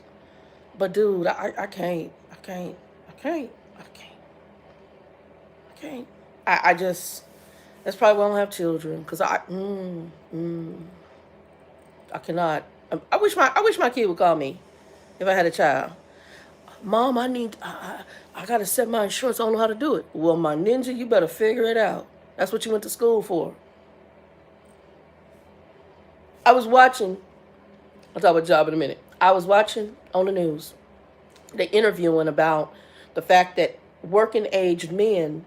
But dude, I can't. I can't. I can't. I can't. I can't. I just, that's probably why I don't have children. Because I cannot. I wish my kid would call me if I had a child. Mom, I got to set my insurance. I don't know how to do it. Well, my ninja, you better figure it out. That's what you went to school for. I was watching, I'll talk about job in a minute. I was watching on the news, they interviewing about the fact that working age men,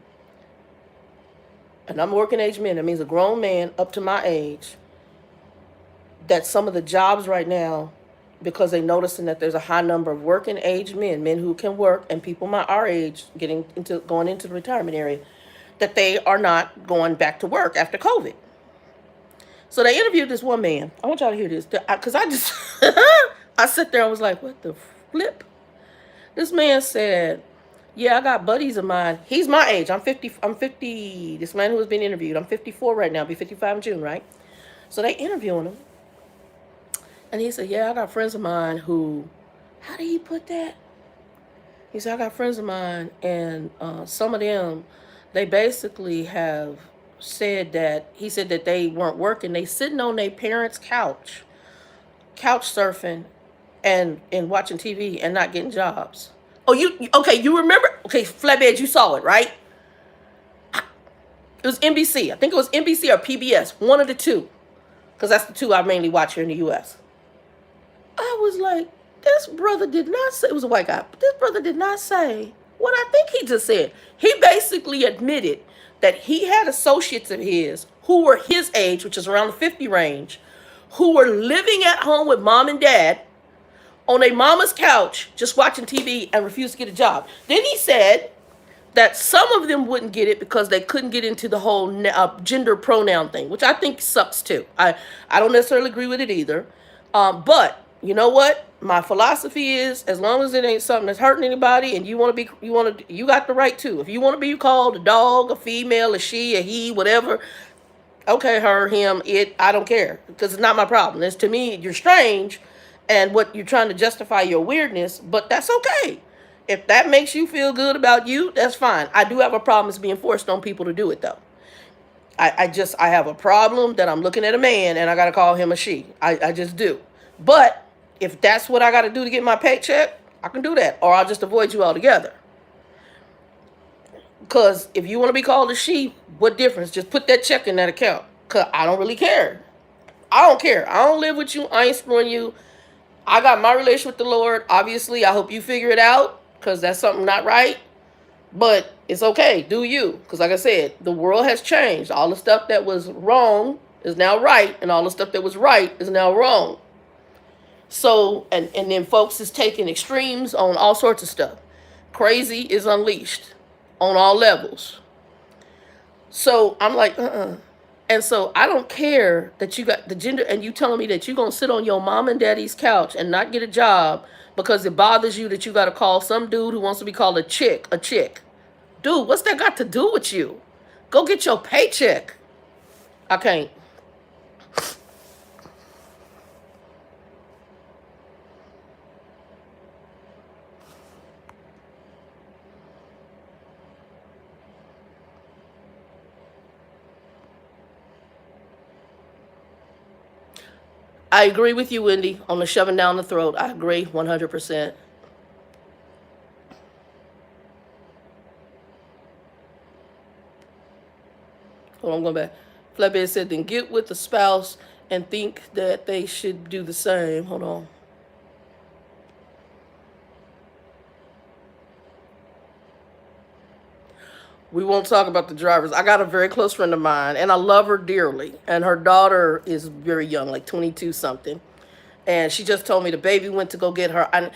and I'm working age men, that means a grown man up to my age, that some of the jobs right now, because they're noticing that there's a high number of working age men who can work, and people our age going into the retirement area, that they are not going back to work after COVID. So they interviewed this one man. I want y'all to hear this, because I just, I sit there and was like, what the flip? This man said, yeah, I got buddies of mine. He's my age. I'm 50. This man who was being interviewed, I'm 54 right now. I'll be 55 in June, right? So they interviewing him. And he said, yeah, I got friends of mine who, how did he put that? He said, I got friends of mine, and some of them, they basically have said that, he said that they weren't working. They sitting on their parents' couch surfing and watching TV and not getting jobs. Oh, you remember? Okay, Flatbed, you saw it, right? It was NBC. I think it was NBC or PBS, one of the two, because that's the two I mainly watch here in the U.S. I was like, this brother did not say, it was a white guy, but this brother did not say what I think he just said. He basically admitted that he had associates of his who were his age, which is around the 50 range, who were living at home with mom and dad on a mama's couch just watching TV and refused to get a job. Then he said that some of them wouldn't get it because they couldn't get into the whole gender pronoun thing, which I think sucks too. I don't necessarily agree with it either. But you know what? My philosophy is, as long as it ain't something that's hurting anybody, and you got the right to. If you want to be called a dog, a female, a she, a he, whatever, okay, her, him, it, I don't care, because it's not my problem. It's, to me, you're strange, and what you're trying to justify your weirdness, but that's okay. If that makes you feel good about you, that's fine. I do have a problem with being forced on people to do it, though. I have a problem that I'm looking at a man and I got to call him a she. I just do. But if that's what I got to do to get my paycheck, I can do that. Or I'll just avoid you altogether. Because if you want to be called a she, what difference? Just put that check in that account. Because I don't really care. I don't care. I don't live with you. I ain't screwing you. I got my relation with the Lord. Obviously, I hope you figure it out, because that's something not right. But it's okay. Do you. Because like I said, the world has changed. All the stuff that was wrong is now right. And all the stuff that was right is now wrong. So, and then folks is taking extremes on all sorts of stuff. Crazy is unleashed on all levels. So I'm like, And so I don't care that you got the gender, and you telling me that you're going to sit on your mom and daddy's couch and not get a job because it bothers you that you got to call some dude who wants to be called a chick. Dude, what's that got to do with you? Go get your paycheck. I can't. I agree with you, Wendy, on the shoving down the throat. I agree 100%. Hold on, I'm going back. Flatbed said, then get with the spouse and think that they should do the same. Hold on. We won't talk about the drivers. I got a very close friend of mine, and I love her dearly. And her daughter is very young, like 22 something. And she just told me the baby went to go get her. And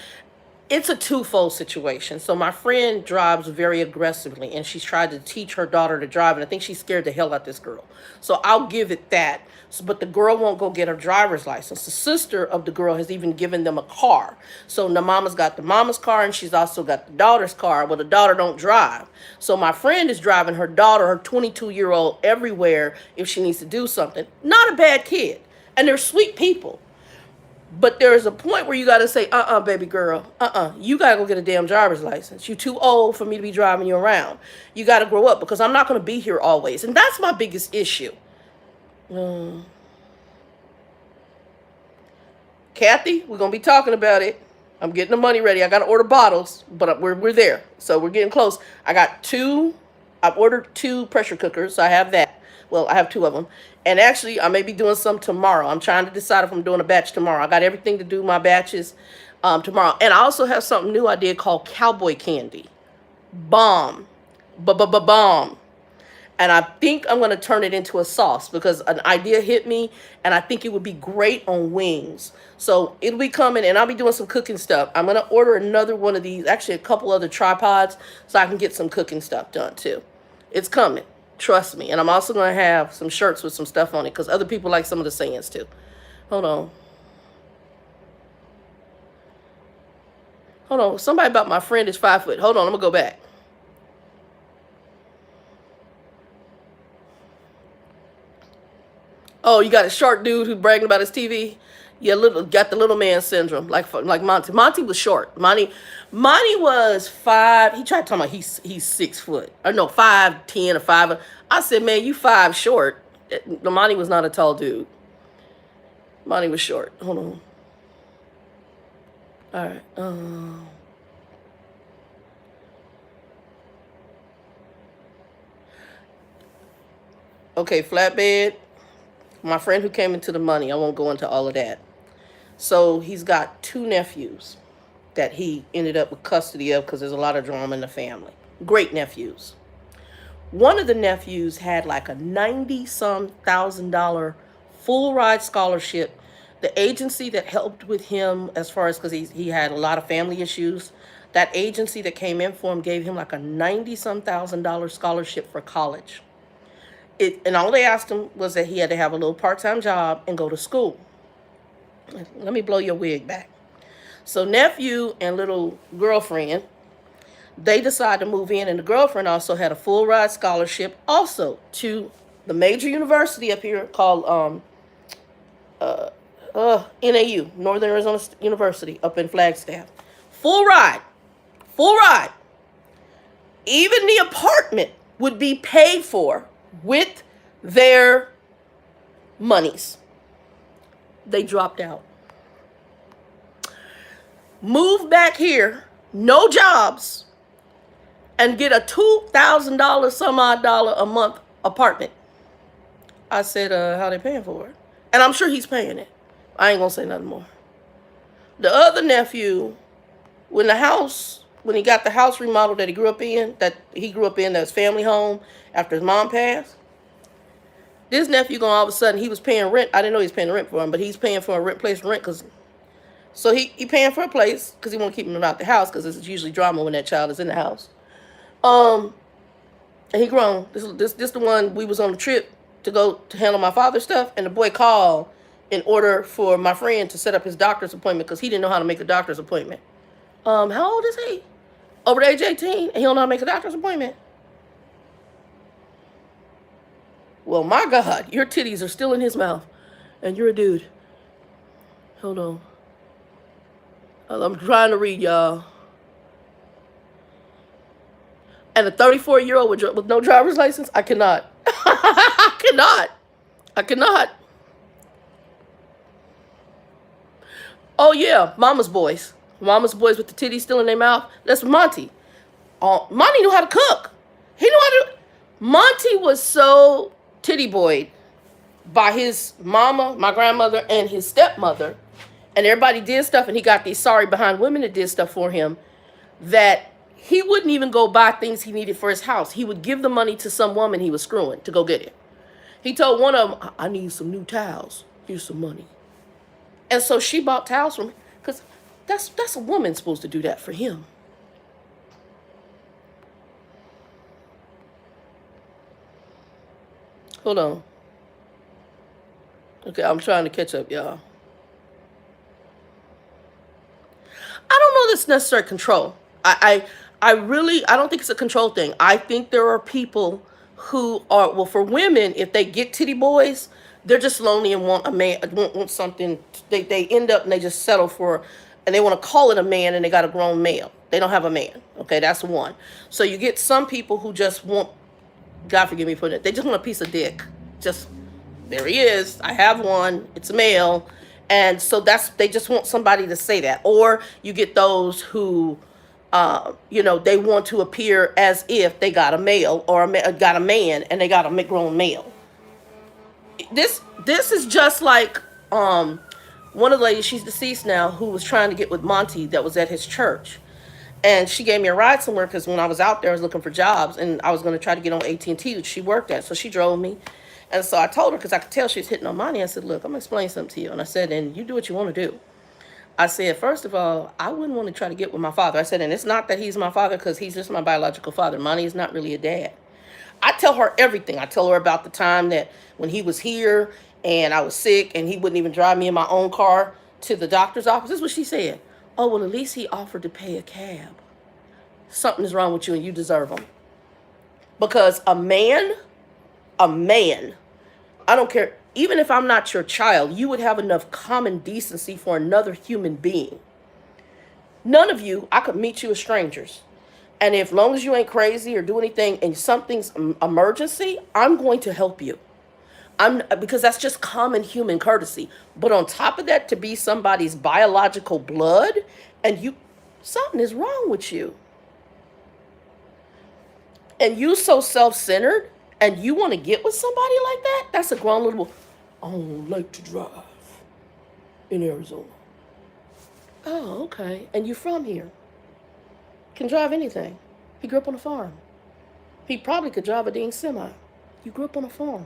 it's a twofold situation. So my friend drives very aggressively, and she's tried to teach her daughter to drive, and I think she scared the hell out of this girl. So I'll give it that. So, but the girl won't go get her driver's license. The sister of the girl has even given them a car. So the mama's got the mama's car, and she's also got the daughter's car. Well, the daughter don't drive. So my friend is driving her daughter, her 22-year-old, everywhere if she needs to do something. Not a bad kid. And they're sweet people. But there is a point where you got to say, baby girl, you got to go get a damn driver's license. You're too old for me to be driving you around. You got to grow up because I'm not going to be here always. And that's my biggest issue. Kathy, we're going to be talking about it. I'm getting the money ready. I got to order bottles, but we're there. So we're getting close. I've ordered 2 pressure cookers. So I have that. Well, I have 2 of them. And actually, I may be doing some tomorrow. I'm trying to decide if I'm doing a batch tomorrow. I got everything to do my batches tomorrow. And I also have something new I did called cowboy candy. Bomb. Bomb. And I think I'm going to turn it into a sauce because an idea hit me, and I think it would be great on wings. So it'll be coming, and I'll be doing some cooking stuff. I'm going to order another one of these, actually a couple other tripods, so I can get some cooking stuff done too. It's coming. Trust me. And I'm also going to have some shirts with some stuff on it because other people like some of the sayings too. Hold on. Hold on. Somebody about my friend is 5 foot. Hold on. I'm going to go back. Oh, you got a short dude who's bragging about his TV? Yeah, got the little man syndrome, like Monty. Monty was short. Monty was 5. He tried to tell me he's 6 foot. Or no, 5'10" or 5. I said, man, you 5 short. Monty was not a tall dude. Monty was short. Hold on. All right. Okay, flatbed. My friend who came into the money, I won't go into all of that. So he's got 2 nephews that he ended up with custody of because there's a lot of drama in the family. Great nephews. One of the nephews had like a $90-some thousand full ride scholarship. The agency that helped with him as far as because he had a lot of family issues, that agency that came in for him gave him like a $90-some thousand scholarship for college. And all they asked him was that he had to have a little part-time job and go to school. Let me blow your wig back. So nephew and little girlfriend, they decided to move in, and the girlfriend also had a full ride scholarship also to the major university up here called NAU, Northern Arizona University, up in Flagstaff. Full ride. Even the apartment would be paid for with their monies. They dropped out. Moved back here, no jobs, and get a $2,000 some odd dollar a month apartment. I said, how they paying for it? And I'm sure he's paying it. I ain't gonna say nothing more. The other nephew, when he got the house remodeled that he grew up in, that's family home after his mom passed, this nephew all of a sudden, he was paying rent. I didn't know he was paying rent for him, but he's paying for a place to rent because, so he paying for a place because he want to keep him out the house because it's usually drama when that child is in the house. And he grown. This the one we was on the trip to go to handle my father's stuff, and the boy called in order for my friend to set up his doctor's appointment because he didn't know how to make a doctor's appointment. How old is he? Over the age 18, and he don't know how to make a doctor's appointment. Well, my God, your titties are still in his mouth, and you're a dude. Hold on. I'm trying to read, y'all. And a 34-year-old with no driver's license? I cannot. I cannot. Oh yeah, Mama's Boys. Mama's Boys with the titties still in their mouth. That's Monty. Monty knew how to cook. He knew how to. Monty was so titty boyed by his mama, my grandmother, and his stepmother, and everybody did stuff, and he got these sorry behind women that did stuff for him, that he wouldn't even go buy things he needed for his house. He would give the money to some woman he was screwing to go get it. He told one of them, I need some new towels. Here's some money. And so she bought towels from him, because that's a woman supposed to do that for him. Hold on. Okay, I'm trying to catch up, y'all. I don't know this necessary control. I really, I don't think it's a control thing. I think there are people who are, well, for women, if they get titty boys, they're just lonely and want a man, want something. They end up and they just settle for, and they want to call it a man, and they got a grown male. They don't have a man. Okay, that's one. So you get some people who just want, God forgive me for that, they just want a piece of dick. Just, there he is. I have one. It's a male. And so that's, they just want somebody to say that. Or you get those who, they want to appear as if they got a male, or got a man, and they got a grown male. This is just like one of the ladies, she's deceased now, who was trying to get with Monty, that was at his church. And she gave me a ride somewhere, because when I was out there, I was looking for jobs, and I was going to try to get on AT&T, which she worked at. So she drove me. And so I told her, because I could tell she was hitting on money, I said, look, I'm going to explain something to you. And I said, and you do what you want to do. I said, first of all, I wouldn't want to try to get with my father. I said, and it's not that he's my father, because he's just my biological father. Monty is not really a dad. I tell her everything. I tell her about the time that when he was here and I was sick and he wouldn't even drive me in my own car to the doctor's office. This is what she said. Oh, well, at least he offered to pay a cab. Something is wrong with you and you deserve him. Because a man, I don't care, even if I'm not your child, you would have enough common decency for another human being. None of you, I could meet you as strangers. And if long as you ain't crazy or do anything and something's emergency, I'm going to help you. Because that's just common human courtesy. But on top of that, to be somebody's biological blood, and you, something is wrong with you. And you so self-centered, and you want to get with somebody like that, that's a grown little, I don't like to drive in Arizona. Oh, okay. And you from here. Can drive anything. He grew up on a farm. He probably could drive a dang semi. You grew up on a farm.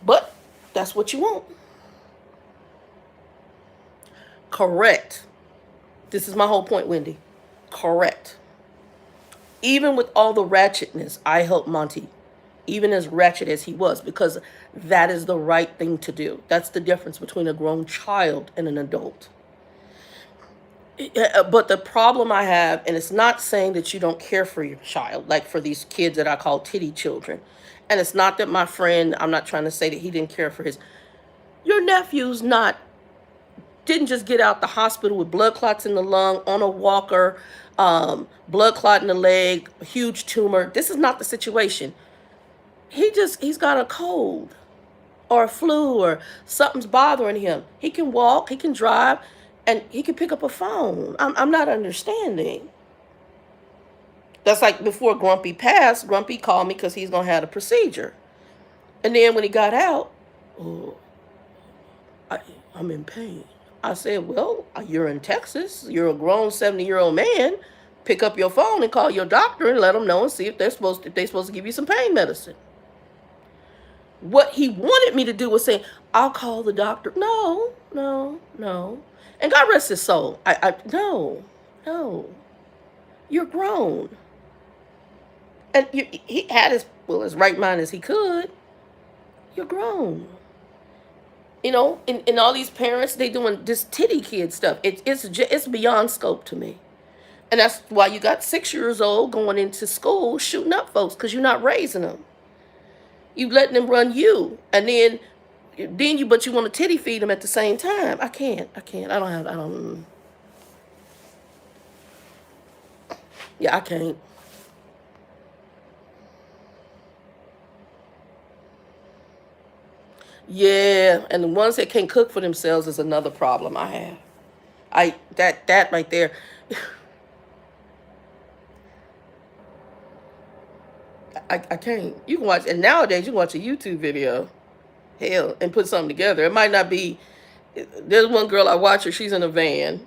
But that's what you want. Correct. This is my whole point, Wendy. Correct. Even with all the ratchetness, I helped Monty, even as ratchet as he was, because that is the right thing to do. That's the difference between a grown child and an adult. But the problem I have, and it's not saying that you don't care for your child, like for these kids that I call titty children. And it's not that my friend, I'm not trying to say that he didn't care for his, your nephew's didn't just get out the hospital with blood clots in the lung, on a walker, blood clot in the leg, huge tumor. This is not the situation. He's got a cold or a flu or something's bothering him. He can walk, he can drive, and he can pick up a phone. I'm not understanding. That's like before Grumpy passed, Grumpy called me because he's going to have a procedure. And then when he got out, oh, I'm in pain. I said, well, you're in Texas. You're a grown 70-year-old man. Pick up your phone and call your doctor and let them know and see if they're supposed to give you some pain medicine. What he wanted me to do was say, I'll call the doctor. No. And God rest his soul. No. You're grown. And he had his right mind as he could. You're grown. And all these parents, they doing this titty kid stuff. It's beyond scope to me. And that's why you got 6 years old going into school shooting up folks, because you're not raising them. You letting them run you. And then you want to titty feed them at the same time. I can't. Yeah, I can't. Yeah, and the ones that can't cook for themselves is another problem I have. That right there. I can't. You can watch, and nowadays you can watch a YouTube video, hell, and put something together. It might not be. There's one girl I watch her. She's in a van,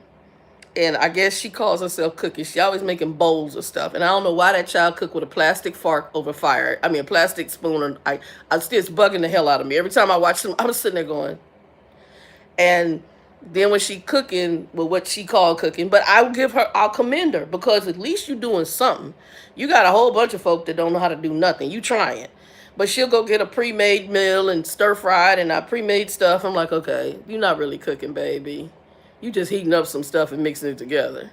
and I guess she calls herself cooking. She always making bowls of stuff, and I don't know why that child cooked with a plastic fork over fire. I mean, a plastic spoon. And I still, it's bugging the hell out of me every time I watch them. I was sitting there going, and then when she cooking, well, what she called cooking, but I'll commend her because at least you're doing something. You got a whole bunch of folk that don't know how to do nothing. You trying, but she'll go get a pre-made meal and stir fried and I pre-made stuff. I'm like, okay, you're not really cooking, baby. You just heating up some stuff and mixing it together.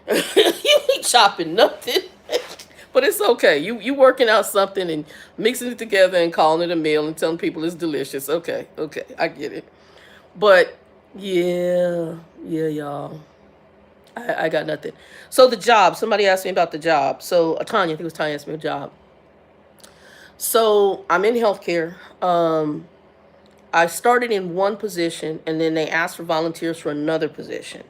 You ain't chopping nothing. But it's okay. You working out something and mixing it together and calling it a meal and telling people it's delicious. Okay, okay, I get it. But yeah, yeah, y'all. I got nothing. So the job. Somebody asked me about the job. So Tanya, I think it was Tanya asked me a job. So I'm in healthcare. I started in one position, and then they asked for volunteers for another position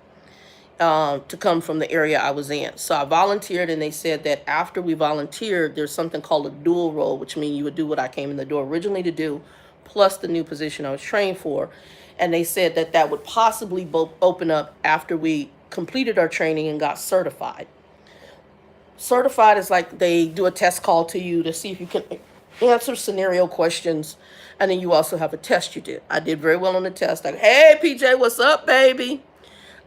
to come from the area I was in. So I volunteered, and they said that after we volunteered, there's something called a dual role, which means you would do what I came in the door originally to do, plus the new position I was trained for. And they said that that would possibly both open up after we completed our training and got certified. Certified is like they do a test call to you to see if you can answer scenario questions. And then you also have a test you did. I did very well on the test. Like, hey, PJ, what's up, baby?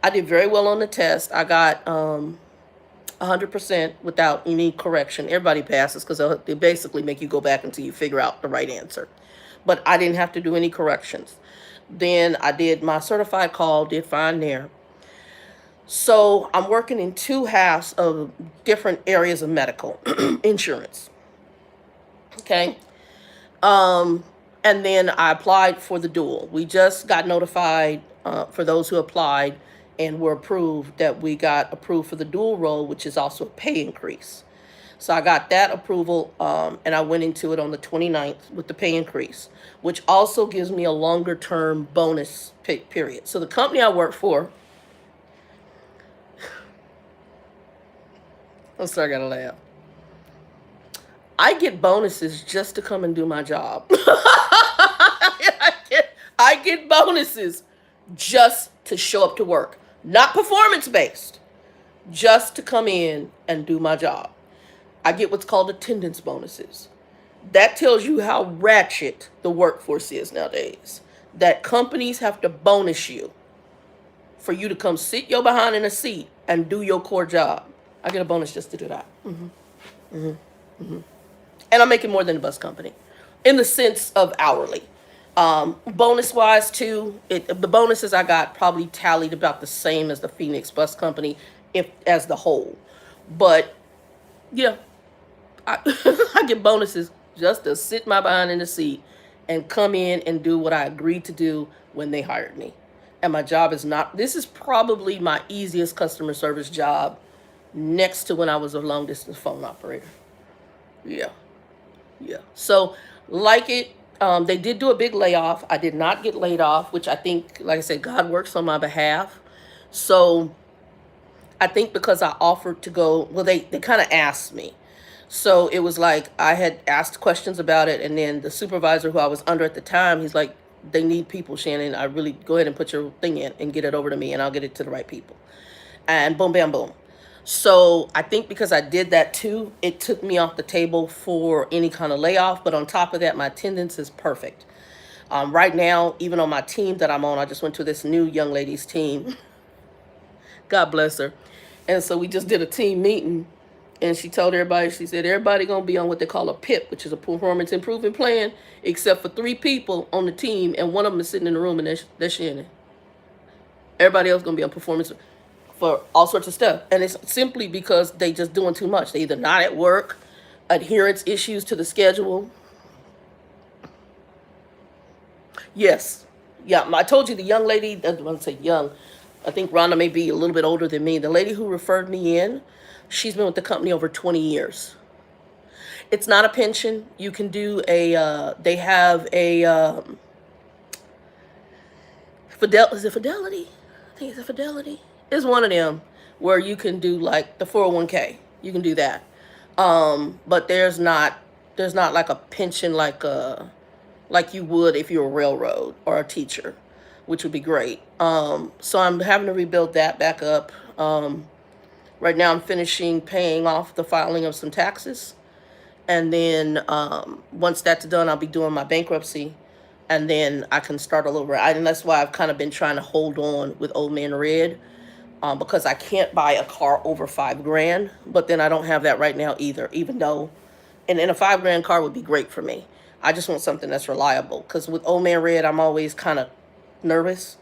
I did very well on the test. I got 100% without any correction. Everybody passes because they basically make you go back until you figure out the right answer. But I didn't have to do any corrections. Then I did my certified call, did fine there. So I'm working in two halves of different areas of medical insurance. Okay. And then I applied for the dual. We just got notified for those who applied and were approved that we got approved for the dual role, which is also a pay increase. So I got that approval, and I went into it on the 29th with the pay increase, which also gives me a longer term bonus period. So the company I work for, I'm sorry, I gotta laugh. I get bonuses just to come and do my job. I get bonuses just to show up to work, not performance based, just to come in and do my job. I get what's called attendance bonuses. That tells you how ratchet the workforce is nowadays. That companies have to bonus you for you to come sit your behind in a seat and do your core job. I get a bonus just to do that. And I'm making more than the bus company in the sense of hourly. Bonus wise too, the bonuses I got probably tallied about the same as the Phoenix bus company, if as the whole. But yeah, I, I get bonuses just to sit my behind in the seat and come in and do what I agreed to do when they hired me. And my job is not, this is probably my easiest customer service job next to when I was a long distance phone operator. Yeah. Yeah. So, like it, they did do a big layoff. I did not get laid off, which I think, like I said, God works on my behalf. So, I think because I offered to go, well, they kind of asked me. So, it was like I had asked questions about it. And then the supervisor who I was under at the time, he's like, they need people, Shannon. I really, go ahead and put your thing in and get it over to me and I'll get it to the right people. And boom, bam, boom. So I think because I did that too, it took me off the table for any kind of layoff. But on top of that, my attendance is perfect. Right now, even on my team that I'm on, I just went to this new young lady's team. God bless her. And so we just did a team meeting. And she told everybody, she said, everybody going to be on what they call a PIP, which is a performance improvement plan, except for 3 people on the team. And one of them is sitting in the room, and that's Shannon. Everybody else going to be on performance for all sorts of stuff. And it's simply because they just doing too much. They either not at work, adherence issues to the schedule. Yes. Yeah, I told you the young lady, I want to say young, I think Rhonda may be a little bit older than me. The lady who referred me in, she's been with the company over 20 years. It's not a pension. You can do a, they have a Is it Fidelity? I think it's a Fidelity. It's one of them where you can do like the 401k. You can do that. But there's not like a pension like you would if you're a railroad or a teacher, which would be great. So I'm having to rebuild that back up. Right now I'm finishing paying off the filing of some taxes. And then once that's done, I'll be doing my bankruptcy. And then I can start all over. And that's why I've kind of been trying to hold on with Old Man Red, because I can't buy a car over 5 grand. But then I don't have that right now either, even though, and then a 5 grand car would be great for me. I just want something that's reliable. Because with Old Man Red, I'm always kind of nervous.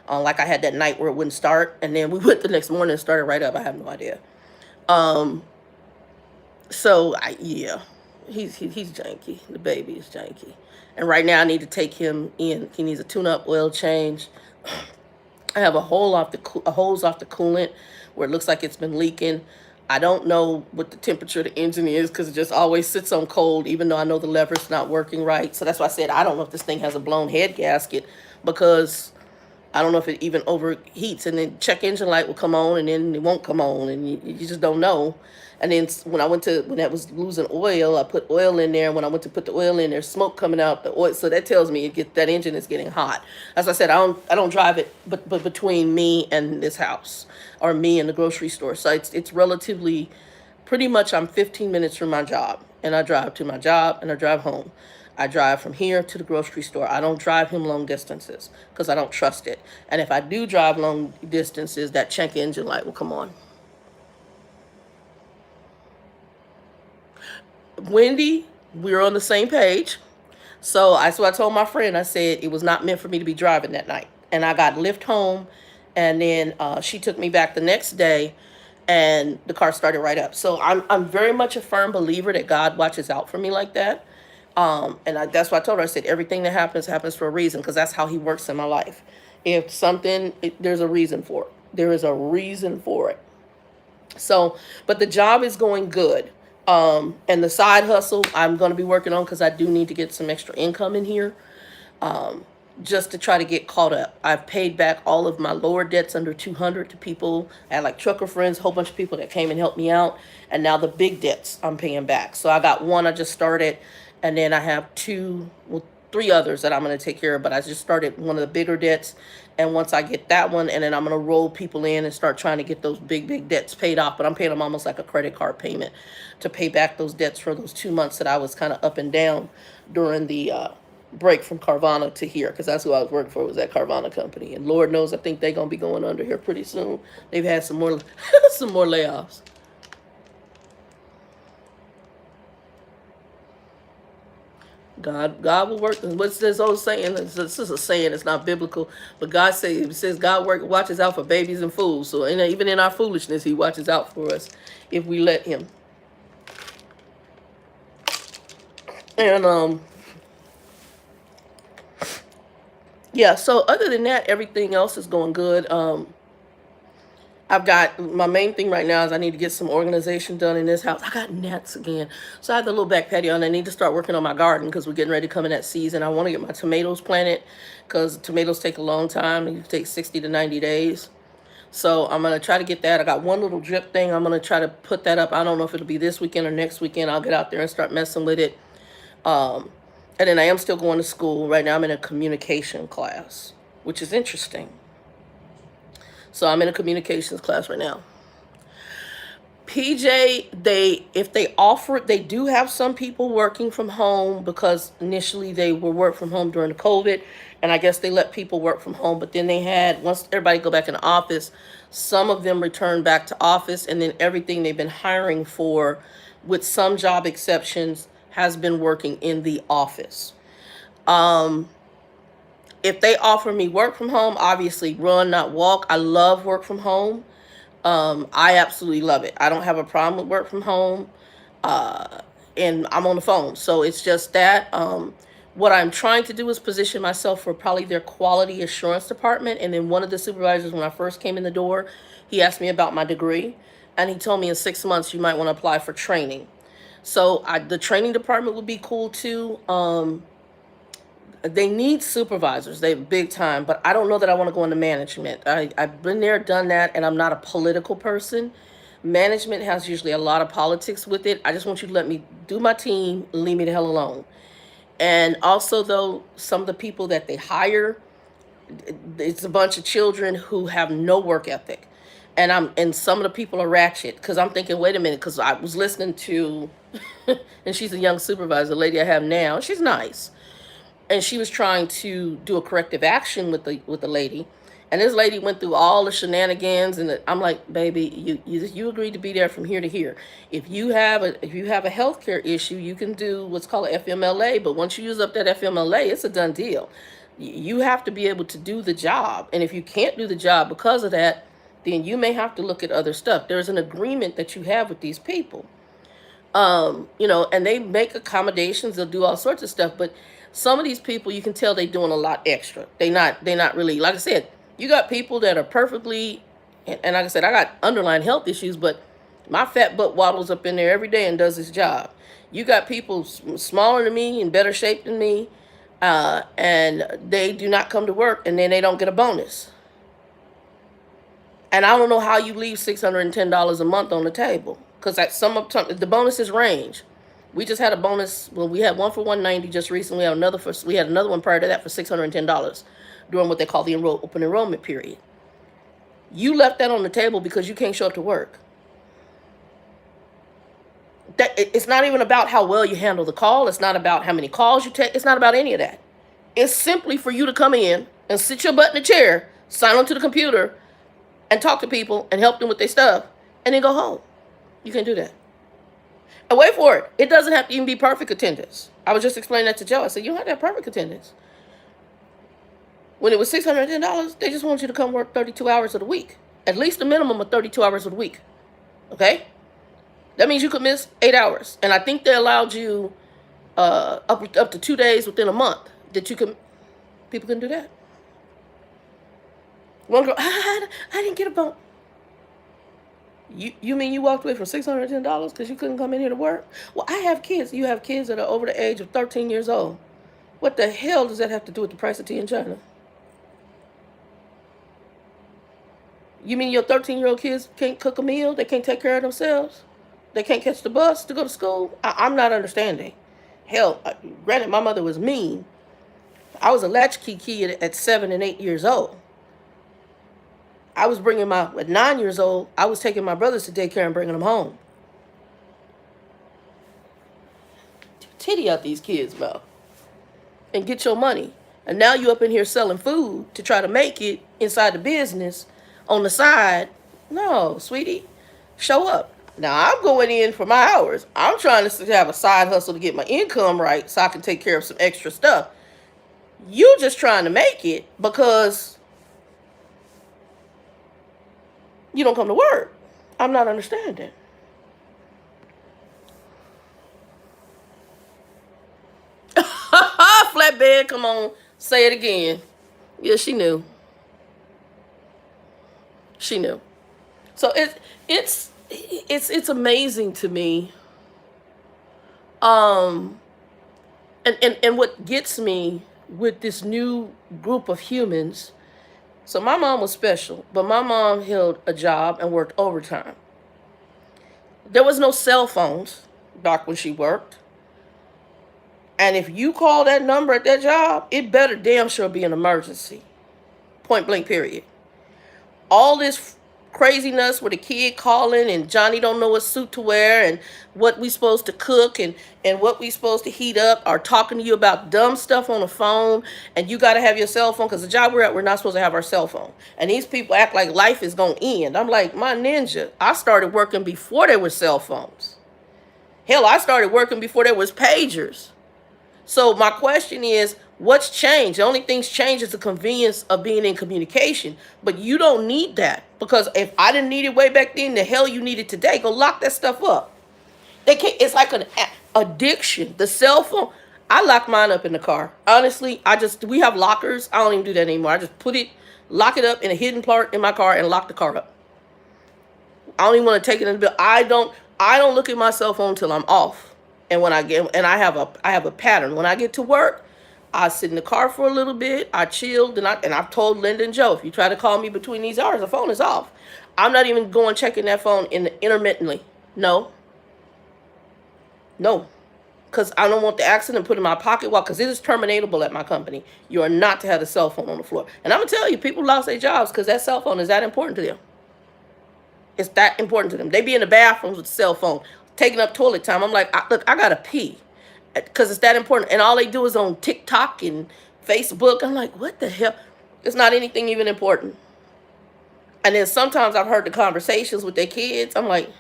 Like I had that night where it wouldn't start. And then we went the next morning and started right up. I have no idea. Yeah, he's janky. The baby is janky, and right now I need to take him in. He needs a tune-up, oil change. I have a hole off a hose off the coolant where it looks like it's been leaking. I don't know what the temperature of the engine is because it just always sits on cold, even though I know the lever's not working right. So that's why I said I don't know if this thing has a blown head gasket, because I don't know if it even overheats, and then check engine light will come on and then it won't come on, and you just don't know. And then when that was losing oil, I put oil in there. When I went to put the oil in, there's smoke coming out the oil, so that tells me that engine is getting hot. As I said, I don't drive it, but between me and this house, or me and the grocery store, so it's relatively, pretty much I'm 15 minutes from my job, and I drive to my job and I drive home. I drive from here to the grocery store. I don't drive him long distances because I don't trust it. And if I do drive long distances, that check engine light will come on. Wendy, we're on the same page. So I told my friend, I said it was not meant for me to be driving that night. And I got lift home, and then she took me back the next day, and the car started right up. So I'm very much a firm believer that God watches out for me like that. That's why I told her, I said, everything that happens for a reason, because that's how he works in my life. If there's a reason for it. There is a reason for it. So, but the job is going good. And the side hustle I'm going to be working on, because I do need to get some extra income in here, just to try to get caught up. I've paid back all of my lower debts under 200 to people. I had like trucker friends, a whole bunch of people that came and helped me out. And now the big debts I'm paying back. So I got one I just started, and then I have 3 others that I'm going to take care of. But I just started one of the bigger debts. And once I get that one, and then I'm going to roll people in and start trying to get those big debts paid off. But I'm paying them almost like a credit card payment to pay back those debts for those 2 months that I was kind of up and down during the break from Carvana to here, because that's who I was working for, was that Carvana company. And Lord knows, I think they're going to be going under here pretty soon. They've had some more some more layoffs. God will work. What's this old saying? This is a saying. It's not biblical, but it says God watches out for babies and fools. So even in our foolishness, He watches out for us if we let Him. And yeah. So other than that, everything else is going good. I've got, my main thing right now is I need to get some organization done in this house. I got gnats again. So I have the little back patio, and I need to start working on my garden because we're getting ready to come in that season. I want to get my tomatoes planted because tomatoes take a long time. It takes 60 to 90 days. So I'm going to try to get that. I got one little drip thing. I'm going to try to put that up. I don't know if it'll be this weekend or next weekend. I'll get out there and start messing with it. And then I am still going to school. Right now I'm in a communication class, which is interesting. So I'm in a communications class right now. PJ, if they offer it, they do have some people working from home, because initially they were work from home during the COVID, and I guess they let people work from home. But then they had, once everybody go back in the office, some of them returned back to office, and then everything they've been hiring for, with some job exceptions, has been working in the office. If they offer me work from home, obviously run, not walk. I love work from home. I absolutely love it. I don't have a problem with work from home. And I'm on the phone. So it's just that. What I'm trying to do is position myself for probably their quality assurance department. And then one of the supervisors, when I first came in the door, he asked me about my degree. And he told me in 6 months, you might want to apply for training. So the training department would be cool too. They need supervisors. They big time, but I don't know that I want to go into management. I've been there, done that, and I'm not a political person. Management has usually a lot of politics with it. I just want you to let me do my team, leave me the hell alone. And also, though, some of the people that they hire, it's a bunch of children who have no work ethic. And some of the people are ratchet because I'm thinking, wait a minute, because I was listening to, and she's a young supervisor, the lady I have now. She's nice, and she was trying to do a corrective action with the lady, and this lady went through all the shenanigans, and I'm like, baby, you agreed to be there from here to here. If you have a healthcare issue, you can do what's called a FMLA, but once you use up that FMLA, it's a done deal. You have to be able to do the job, and if you can't do the job because of that, then you may have to look at other stuff. There's an agreement that you have with these people. And they make accommodations, they'll do all sorts of stuff, but some of these people, you can tell they're doing a lot extra. They not really, like I said, you got people that are perfectly, and like I said, I got underlying health issues, but my fat butt waddles up in there every day and does his job. You got people smaller than me, in better shape than me, and they do not come to work, and then they don't get a bonus. And I don't know how you leave $610 a month on the table, because at the bonuses range. We just had a bonus. Well, we had one for 190 just recently. We had another one prior to that for $610 during what they call the open enrollment period. You left that on the table because you can't show up to work. It's not even about how well you handle the call. It's not about how many calls you take. It's not about any of that. It's simply for you to come in and sit your butt in a chair, sign onto the computer, and talk to people and help them with their stuff, and then go home. You can do that. And wait for it. It doesn't have to even be perfect attendance. I was just explaining that to Joe. I said, you don't have to have perfect attendance. When it was $610, they just want you to come work 32 hours of the week. At least a minimum of 32 hours of the week. Okay? That means you could miss 8 hours. And I think they allowed you up to 2 days within a month that people can do that. One girl, I didn't get a bonus. You mean you walked away from $610 because you couldn't come in here to work? Well, I have kids. You have kids that are over the age of 13 years old. What the hell does that have to do with the price of tea in China? You mean your 13-year-old kids can't cook a meal? They can't take care of themselves? They can't catch the bus to go to school? I'm not understanding. Hell, granted, my mother was mean. I was a latchkey kid at 7 and 8 years old. I was at 9 years old, I was taking my brothers to daycare and bringing them home. Titty out these kids' mouth and get your money. And now you up in here selling food to try to make it inside the business on the side. No, sweetie, show up. Now I'm going in for my hours. I'm trying to have a side hustle to get my income right so I can take care of some extra stuff. You just trying to make it because you don't come to work. I'm not understanding. Flatbed, come on, say it again. Yeah, she knew. She knew. So it's amazing to me. And what gets me with this new group of humans. So my mom was special, but my mom held a job and worked overtime. There was no cell phones back when she worked. And if you call that number at that job, it better damn sure be an emergency. Point blank, period. All this craziness with a kid calling and Johnny don't know what suit to wear and what we supposed to cook and what we supposed to heat up, or talking to you about dumb stuff on the phone, and you got to have your cell phone because the job we're at, we're not supposed to have our cell phone. And these people act like life is going to end. I'm like, my ninja, I started working before there were cell phones. Hell, I started working before there was pagers. So my question is, what's changed? The only thing's changed is the convenience of being in communication. But you don't need that. Because if I didn't need it way back then, the hell you need it today. Go lock that stuff up. They can't. It's like an addiction. The cell phone. I lock mine up in the car. Honestly, we have lockers. I don't even do that anymore. I just lock it up in a hidden part in my car and lock the car up. I don't even want to take it in the bill. I don't look at my cell phone until I'm off. And when I have a pattern. When I get to work, I sit in the car for a little bit. I chilled, and I've told Linda and Joe, if you try to call me between these hours, the phone is off. I'm not even going checking that phone intermittently. No, no, because I don't want the accident put in my pocket. Well, because it is terminatable at my company. You are not to have a cell phone on the floor. And I'm gonna tell you, people lost their jobs because that cell phone is that important to them. It's that important to them. They be in the bathrooms with the cell phone, taking up toilet time. I'm like, look, I gotta pee, because it's that important. And all they do is on TikTok and Facebook. I'm like, what the hell? It's not anything even important. And then sometimes I've heard the conversations with their kids. I'm like,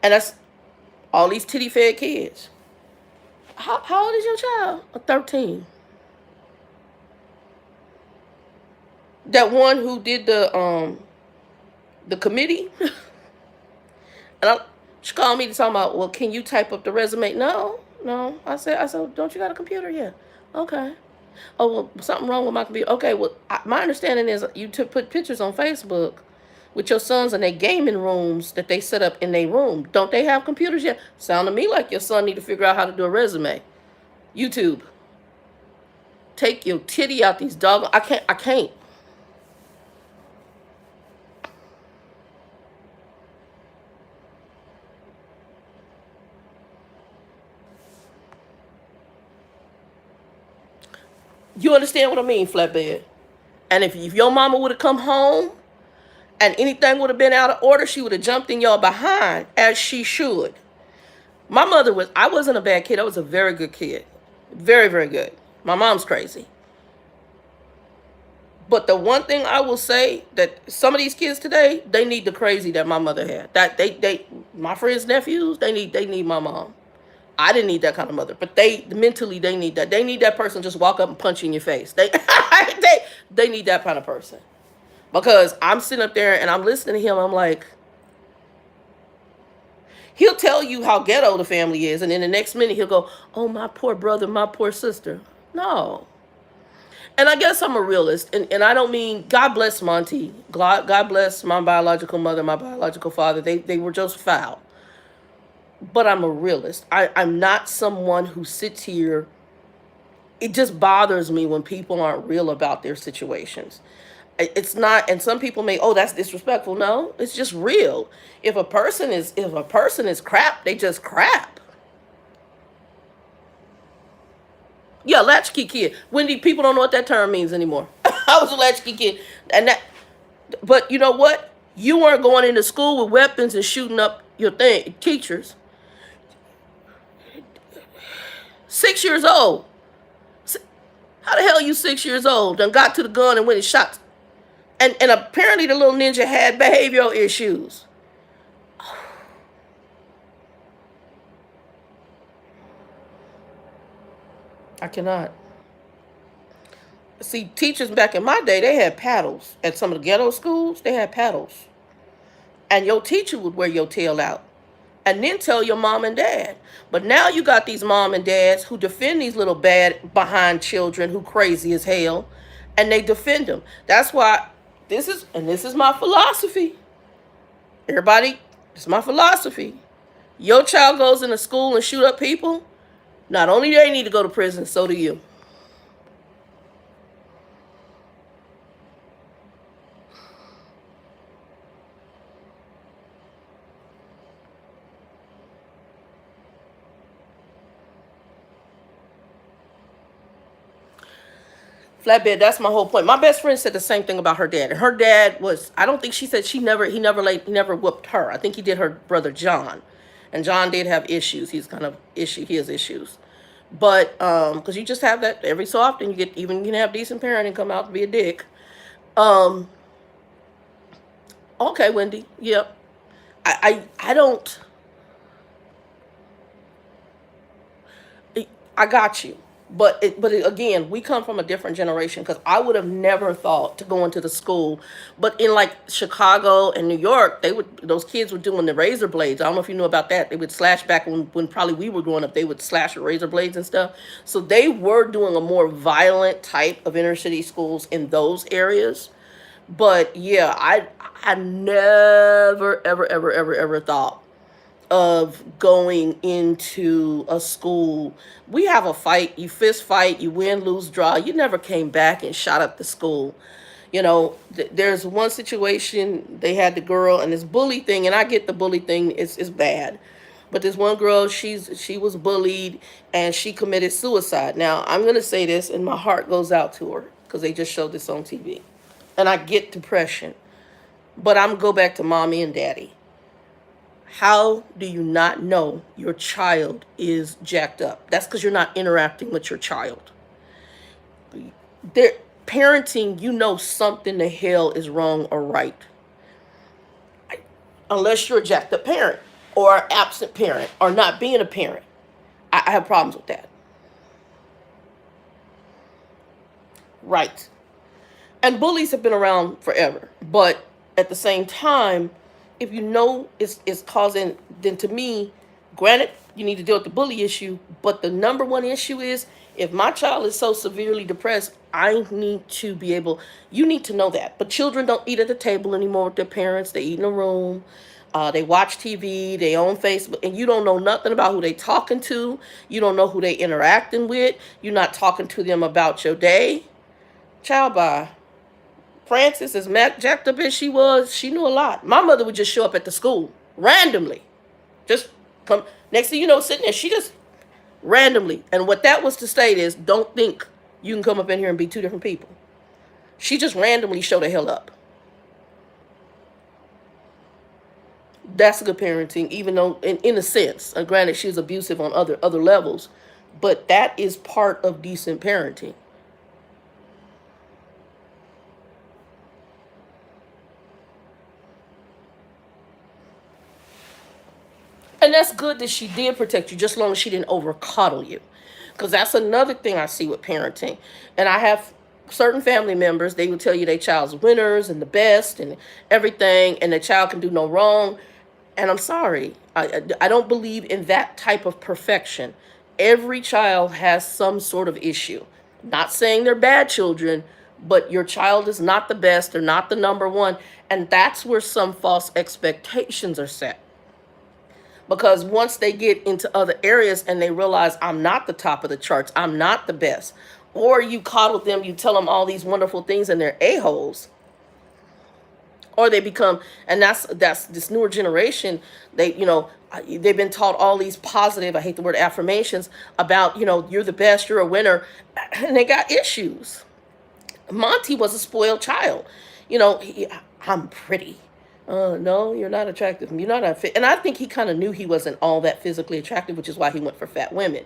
and that's all these titty-fed kids. How old is your child? 13. That one who did the committee. And she called me to talk about, well, can you type up the resume? No. I said, don't you got a computer? Yeah. Okay. Oh, well, something wrong with my computer. Okay, well, my understanding is you put pictures on Facebook with your sons in their gaming rooms that they set up in their room. Don't they have computers yet? Sound to me like your son need to figure out how to do a resume. YouTube. Take your titty out these doggone. I can't. You understand what I mean, flatbed? And if your mama would have come home and anything would have been out of order, she would have jumped in your behind, as she should. My mother I wasn't a bad kid. I was a very good kid. Very, very good. My mom's crazy. But the one thing I will say, that some of these kids today, they need the crazy that my mother had. That my friends' nephews, they need my mom. I didn't need that kind of mother, but mentally they need that. They need that person just walk up and punch you in your face. They need that kind of person. Because I'm sitting up there and I'm listening to him. I'm like, he'll tell you how ghetto the family is, and then the next minute he'll go, oh, my poor brother, my poor sister. No. And I guess I'm a realist, and I don't mean, God bless Monty. God bless my biological mother, my biological father. They were just foul. But I'm a realist. I'm not someone who sits here. It just bothers me when people aren't real about their situations. It's not, and some people may, oh, that's disrespectful. No, it's just real. If a person is crap, they just crap. Yeah, latchkey kid. Wendy, people don't know what that term means anymore. I was a latchkey kid, but you know what? You weren't going into school with weapons and shooting up your teachers. 6 years old. How the hell are you 6 years old? Done got to the gun and went and shot. And apparently the little ninja had behavioral issues. I cannot. See, teachers back in my day, they had paddles. At some of the ghetto schools, they had paddles. And your teacher would wear your tail out and then tell your mom and dad. But now you got these mom and dads who defend these little bad behind children who crazy as hell, and they defend them. That's why this is my philosophy. Everybody, this is my philosophy. Your child goes into school and shoot up people, not only do they need to go to prison, so do you. Flatbed, that's my whole point. My best friend said the same thing about her dad. And her dad was, I don't think she said he never whooped her. I think he did her brother John. And John did have issues. He has issues. But because you just have that every so often, you can have decent parenting come out to be a dick. Okay, Wendy. Yep. I don't. I got you. But again, we come from a different generation, because I would have never thought to go into the school. But in like Chicago and New York, those kids were doing the razor blades. I don't know if you knew about that. They would slash back when probably we were growing up. They would slash with razor blades and stuff. So they were doing a more violent type of inner city schools in those areas. But yeah, I never ever thought of going into a school. We have a fight, you fist fight, you win, lose, draw. You never came back and shot up the school. There's one situation, they had the girl, and this bully thing, and I get the bully thing is bad. But this one girl, she was bullied and she committed suicide. Now, I'm going to say this, and my heart goes out to her because they just showed this on TV. And I get depression. But I'm going to go back to mommy and daddy. How do you not know your child is jacked up? That's because you're not interacting with your child. They're parenting, you know something the hell is wrong or right. Unless you're a jacked up parent or an absent parent or not being a parent. I have problems with that. Right. And bullies have been around forever. But at the same time, if you know it's causing, then to me, granted, you need to deal with the bully issue. But the number one issue is, if my child is so severely depressed, I need to be able, you need to know that. But children don't eat at the table anymore with their parents. They eat in a room. They watch TV. They on Facebook. And you don't know nothing about who they talking to. You don't know who they interacting with. You're not talking to them about your day. Child, bye. Frances, as jacked up as she was, she knew a lot. My mother would just show up at the school randomly. Just come. Next thing you know, sitting there, she just randomly. And what that was to state is, don't think you can come up in here and be two different people. She just randomly showed the hell up. That's good parenting, even though, in a sense, granted, she was abusive on other levels, but that is part of decent parenting. And that's good that she did protect you, just as long as she didn't over coddle you. Because that's another thing I see with parenting. And I have certain family members, they will tell you their child's winners and the best and everything, and the child can do no wrong. And I'm sorry, I don't believe in that type of perfection. Every child has some sort of issue. Not saying they're bad children, but your child is not the best, they're not the number one. And that's where some false expectations are set. Because once they get into other areas and they realize, I'm not the top of the charts, I'm not the best, or you coddle them, you tell them all these wonderful things and they're a-holes, or they become, and that's this newer generation, they've been taught all these positive, I hate the word affirmations, about, you're the best, you're a winner, and they got issues. Monty was a spoiled child. I'm pretty. No, you're not attractive. You're not a fit. And I think he kind of knew he wasn't all that physically attractive, which is why he went for fat women.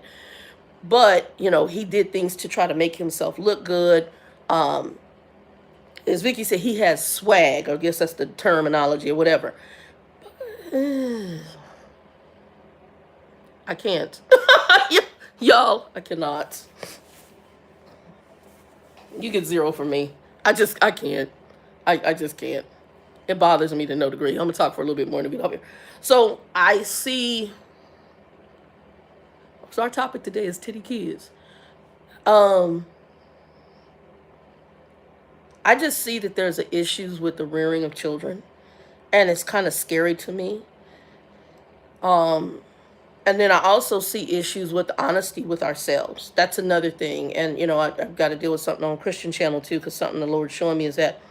But, he did things to try to make himself look good. As Vicky said, he has swag. I guess that's the terminology or whatever. I can't. Y'all, I cannot. You get 0 from me. I can't. I just can't. It bothers me to no degree. I'm going to talk for a little bit more and get up here. So I see. So our topic today is titty kids. I just see that there's issues with the rearing of children. And it's kind of scary to me. And then I also see issues with honesty with ourselves. That's another thing. And, I've got to deal with something on Christian channel too, because something the Lord's showing me is that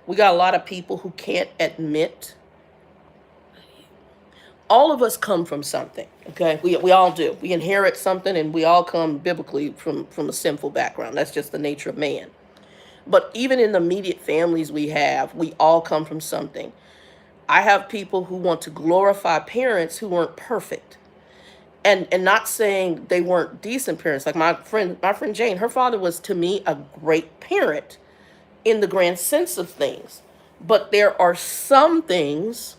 we got a lot of people who can't admit. All of us come from something, okay? We all do. We inherit something, and we all come biblically from a sinful background. That's just the nature of man. But even in the immediate families we all come from something. I have people who want to glorify parents who weren't perfect. And not saying they weren't decent parents. Like my friend Jane, her father was, to me, a great parent in the grand sense of things. But there are some things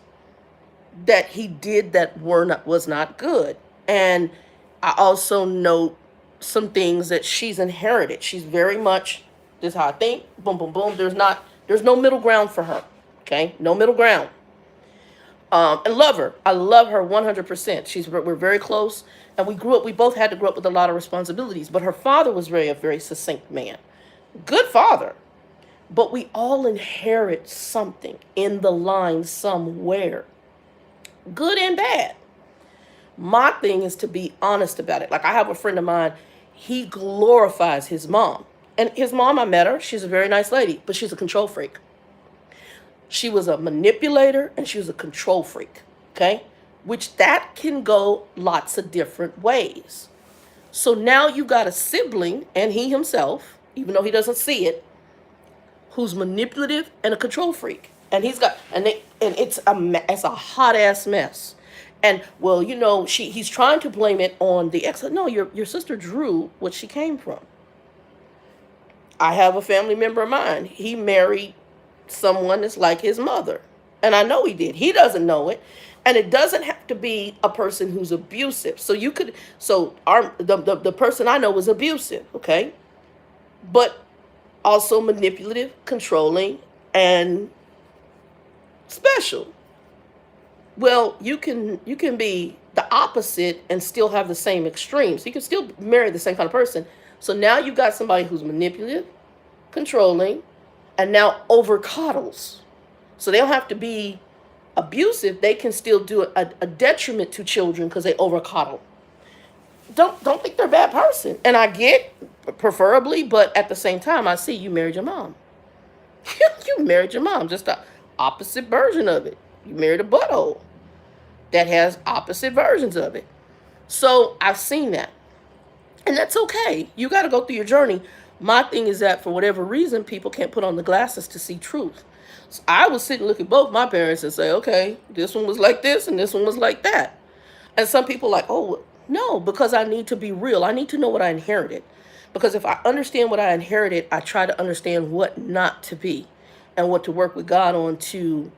that he did that was not good. And I also note some things that she's inherited. She's very much, this is how I think, boom, boom, boom. There's no middle ground for her. Okay? No middle ground. And love her. I love her 100%. We're very close. And we both had to grow up with a lot of responsibilities. But her father was a very succinct man. Good father. But we all inherit something in the line somewhere. Good and bad. My thing is to be honest about it. Like, I have a friend of mine, he glorifies his mom. And his mom, I met her. She's a very nice lady, but she's a control freak. She was a manipulator and she was a control freak. Okay? Which that can go lots of different ways. So now you got a sibling, and he himself, even though he doesn't see it, who's manipulative and a control freak. And he's got, and it's a hot ass mess. And well, he's trying to blame it on the ex. No, your sister drew what she came from. I have a family member of mine. He married someone that's like his mother. And I know he did. He doesn't know it. And it doesn't have to be a person who's abusive. So the person I know was abusive, okay? But also manipulative, controlling, and special. Well, you can be the opposite and still have the same extremes. You can still marry the same kind of person. So now you've got somebody who's manipulative, controlling, and now over coddles. So they don't have to be abusive. They can still do a detriment to children because they over coddle. Don't think they're a bad person. And I get preferably, but at the same time, I see you married your mom. You married your mom, just the opposite version of it. You married a butthole that has opposite versions of it. So I've seen that. And that's okay. You got to go through your journey. My thing is that for whatever reason, people can't put on the glasses to see truth. So I would sit and look at both my parents and say, okay, this one was like this and this one was like that. And some people are like, oh, no, because I need to be real. I need to know what I inherited. Because if I understand what I inherited, I try to understand what not to be and what to work with God on to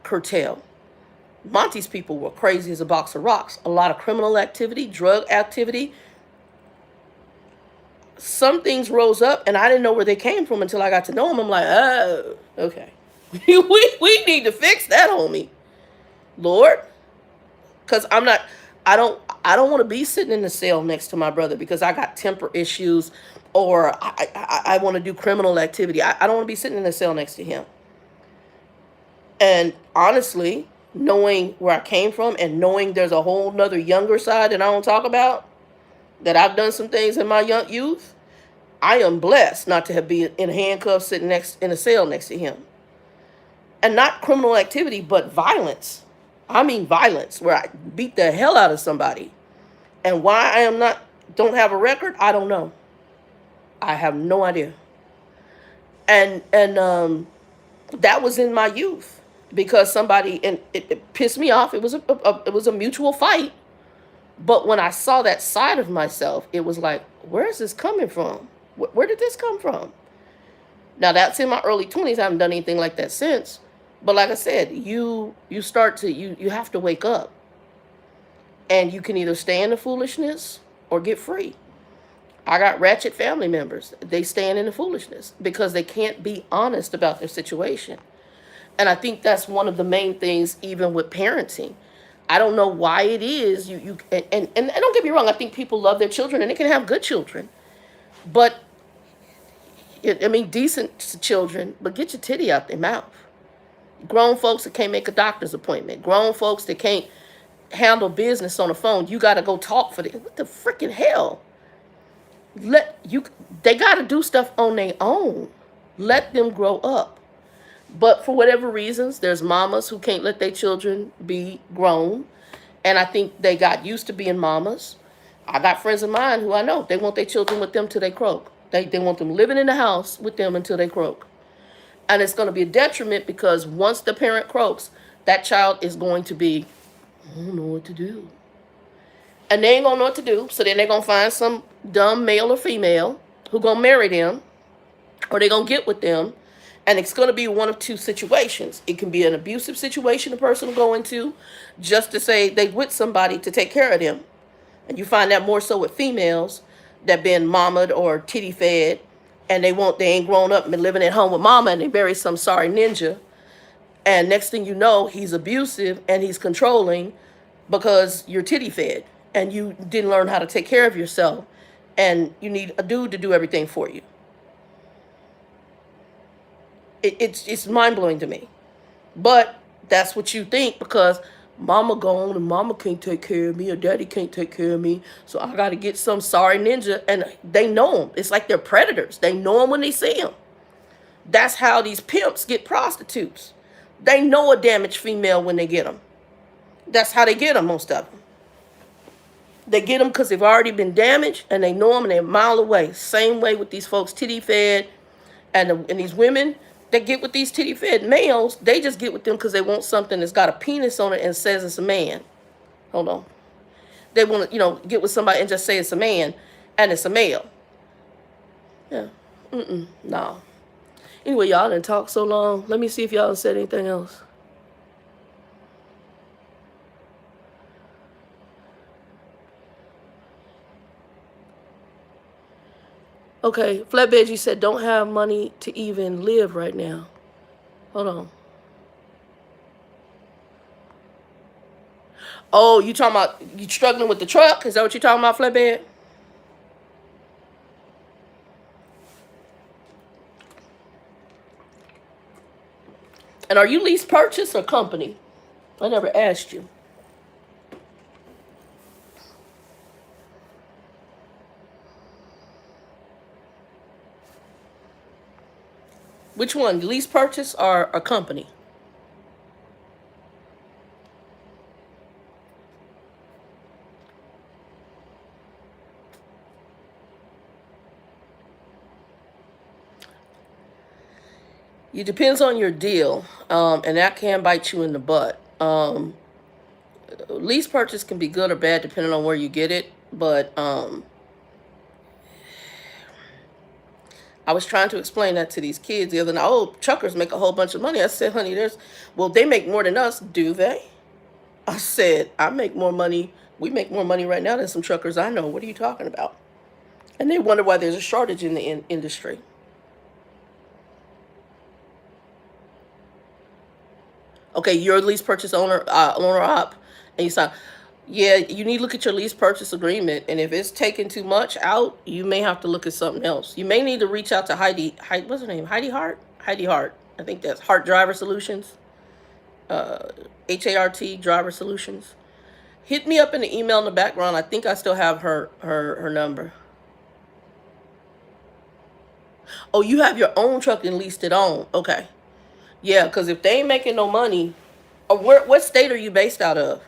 curtail. Monty's people were crazy as a box of rocks. A lot of criminal activity, drug activity. Some things rose up and I didn't know where they came from until I got to know them. I'm like, oh, okay. we need to fix that, homie. Lord. Because I don't want to be sitting in the cell next to my brother because I got temper issues or I want to do criminal activity. I don't want to be sitting in the cell next to him. And honestly, knowing where I came from and knowing there's a whole nother younger side that I don't talk about, that I've done some things in my young youth, I am blessed not to have been in handcuffs sitting in a cell next to him. And not criminal activity, but violence. I mean violence, where I beat the hell out of somebody. And why I don't have a record, I don't know. I have no idea. And that was in my youth because somebody, and it pissed me off. It was a mutual fight. But when I saw that side of myself, it was like, where is this coming from? Where did this come from? Now that's in my early 20s. I haven't done anything like that since. But like I said, you have to wake up. And you can either stay in the foolishness or get free. I got ratchet family members. They stand in the foolishness because they can't be honest about their situation. And I think that's one of the main things, even with parenting. I don't know why it is and don't get me wrong. I think people love their children and they can have good children, but decent children. But get your titty out their mouth. Grown folks that can't make a doctor's appointment. Grown folks that can't handle business on the phone. You got to go talk for them. What the freaking hell? They got to do stuff on their own. Let them grow up. But for whatever reasons, there's mamas who can't let their children be grown. And I think they got used to being mamas. I got friends of mine who I know, they want their children with them till they croak. They want them living in the house with them until they croak. And it's going to be a detriment because once the parent croaks, that child is going to be, I don't know what to do. And they ain't going to know what to do. So then they're going to find some dumb male or female who going to marry them. Or they're going to get with them. And it's going to be one of two situations. It can be an abusive situation a person will go into just to say they with somebody to take care of them. And you find that more so with females that been mamaed or titty fed. And they ain't grown up and been living at home with mama and they marry some sorry ninja. And next thing you know, he's abusive and he's controlling because you're titty fed. And you didn't learn how to take care of yourself. And you need a dude to do everything for you. It's mind-blowing to me. But that's what you think because Mama gone and mama can't take care of me or daddy can't take care of me. So I got to get some sorry ninja. And they know them. It's like they're predators. They know them when they see them. That's how these pimps get prostitutes. They know a damaged female when they get them. That's how they get them, most of them. They get them because they've already been damaged and they know them and they're a mile away. Same way with these folks titty fed and these women that get with these titty fed males, they just get with them because they want something that's got a penis on it and says it's a man. Hold on. They want to, get with somebody and just say it's a man and it's a male. Yeah. No. Anyway, y'all done talked so long. Let me see if y'all done said anything else. Okay, Flatbed, you said don't have money to even live right now. Hold on. Oh, you talking about you struggling with the truck? Is that what you talking about, Flatbed? And are you lease purchase or company? I never asked you. Which one, lease purchase or a company? It depends on your deal, and that can bite you in the butt. Lease purchase can be good or bad depending on where you get it, but I was trying to explain that to these kids the other night. Oh, truckers make a whole bunch of money. I said, honey, well, they make more than us, do they? I said, I make more money. We make more money right now than some truckers I know. What are you talking about? And they wonder why there's a shortage in the industry. Okay, you're a lease purchase owner op, and you sign. Yeah, you need to look at your lease purchase agreement, and if it's taking too much out, you may have to look at something else. You may need to reach out to what's her name? Heidi Hart? Heidi Hart. I think that's Hart Driver Solutions. HART Driver Solutions. Hit me up in the email in the background. I think I still have her number. Oh, you have your own truck and leased it on. Okay. Yeah, because if they ain't making no money, or what state are you based out of?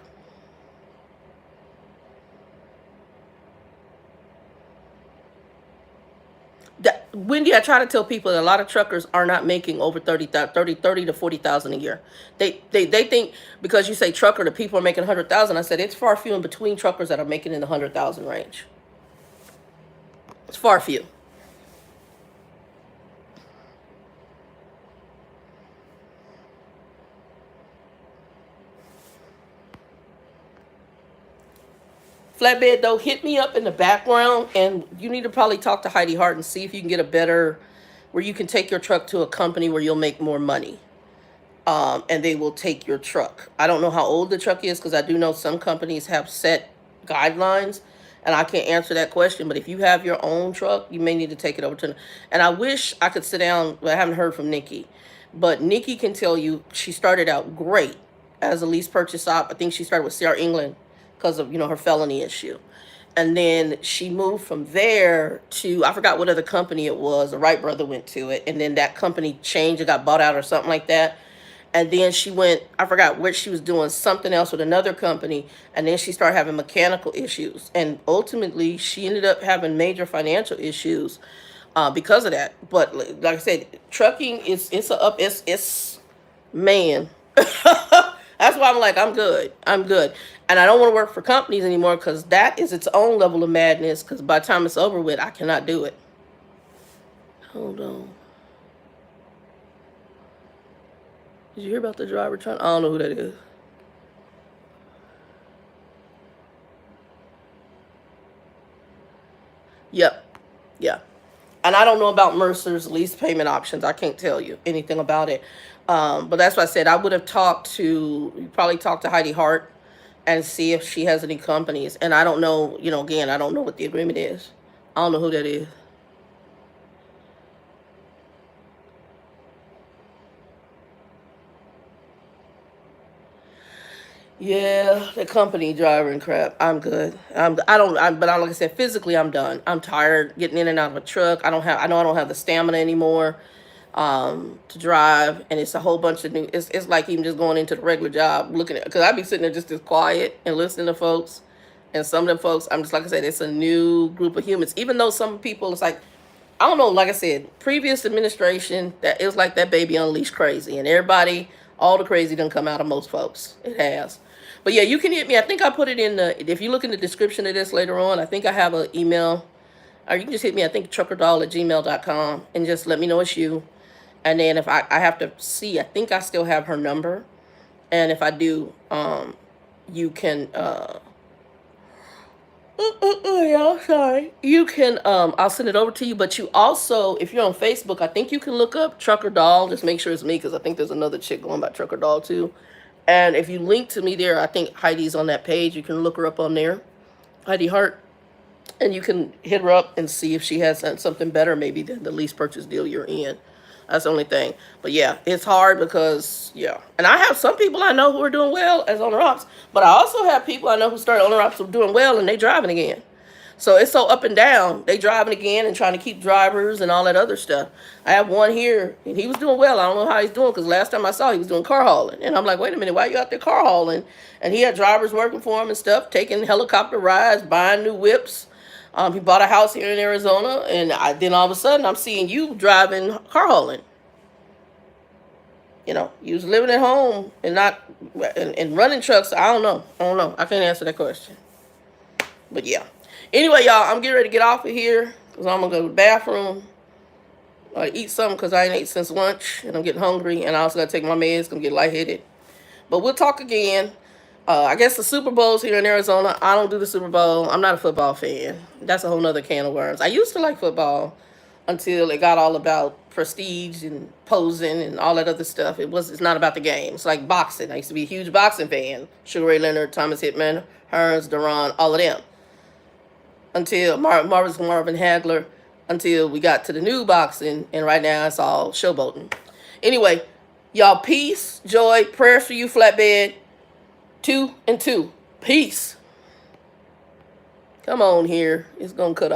Wendy, I try to tell people that a lot of truckers are not making over 30 to 40,000 a year. They think because you say trucker, the people are making 100,000. I said it's far few in between truckers that are making in the 100,000 range. It's far few. Flatbed though, hit me up in the background, and you need to probably talk to Heidi Hart and see if you can get a better, where you can take your truck to a company where you'll make more money. And they will take your truck. I don't know how old the truck is because I do know some companies have set guidelines, and I can't answer that question. But if you have your own truck, you may need to take it over to. And I wish I could sit down. I haven't heard from Nikki, but Nikki can tell you she started out great as a lease purchase op. I think she started with CR England because of her felony issue. And then she moved from there to, I forgot what other company it was. The Wright brother went to it. And then that company changed and got bought out or something like that. And then she went, I forgot what she was doing, something else with another company. And then she started having mechanical issues. And ultimately, she ended up having major financial issues because of that. But like I said, trucking it's man. That's why I'm like, I'm good. I'm good. And I don't want to work for companies anymore because that is its own level of madness. Because by the time it's over with, I cannot do it. Hold on. Did you hear about the driver trying? I don't know who that is. Yep. Yeah. And I don't know about Mercer's lease payment options. I can't tell you anything about it. But that's what I said. I would have probably talked to Heidi Hart and see if she has any companies. And I don't know, again, I don't know what the agreement is. I don't know who that is. Yeah, the company driver and crap. I'm good. But like I said, physically, I'm done. I'm tired getting in and out of a truck. I know I don't have the stamina anymore, to drive, and it's a whole bunch of new. It's like even just going into the regular job, looking at, because I be sitting there just as quiet and listening to folks, and some of them folks, I'm just like I said, it's a new group of humans. Even though some people, it's like, I don't know, like I said, previous administration, that it was like that baby unleashed crazy, and everybody, all the crazy done come out of most folks. It has. But yeah, you can hit me. I think I put it in the, if you look in the description of this later on, I think I have an email, or you can just hit me, I think truckerdoll@gmail.com, and just let me know it's you. And then if I have to see, I think I still have her number. And if I do, you can, yeah, sorry. You can, I'll send it over to you. But you also, if you're on Facebook, I think you can look up Trucker Doll. Just make sure it's me, because I think there's another chick going by Trucker Doll too. And if you link to me there, I think Heidi's on that page. You can look her up on there, Heidi Hart, and you can hit her up and see if she has something better, maybe than the lease purchase deal you're in. That's the only thing. But yeah, it's hard because, yeah. And I have some people I know who are doing well as owner ops, but I also have people I know who started owner ops who are doing well and they driving again. So it's so up and down. They driving again and trying to keep drivers and all that other stuff. I have one here, and he was doing well. I don't know how he's doing, because last time I saw he was doing car hauling. And I'm like, wait a minute, why are you out there car hauling? And he had drivers working for him and stuff, taking helicopter rides, buying new whips. He bought a house here in Arizona, and then all of a sudden I'm seeing you driving car hauling. You know, you was living at home and not and running trucks. I don't know. I can't answer that question. But yeah. Anyway, y'all, I'm getting ready to get off of here, because I'm gonna go to the bathroom, eat something, because I ain't ate since lunch, and I'm getting hungry, and I also gotta take my meds. Gonna get lightheaded. But we'll talk again. I guess the Super Bowl's here in Arizona. I don't do the Super Bowl. I'm not a football fan. That's a whole nother can of worms. I used to like football until it got all about prestige and posing and all that other stuff. It's not about the game. It's like boxing. I used to be a huge boxing fan. Sugar Ray Leonard, Thomas Hitman, Hearns, Duran, all of them. Until Marvin Hagler, until we got to the new boxing, and right now it's all showboating. Anyway, y'all, peace, joy, prayers for you, Flatbed. 2 and 2. Peace. Come on here. It's going to cut off.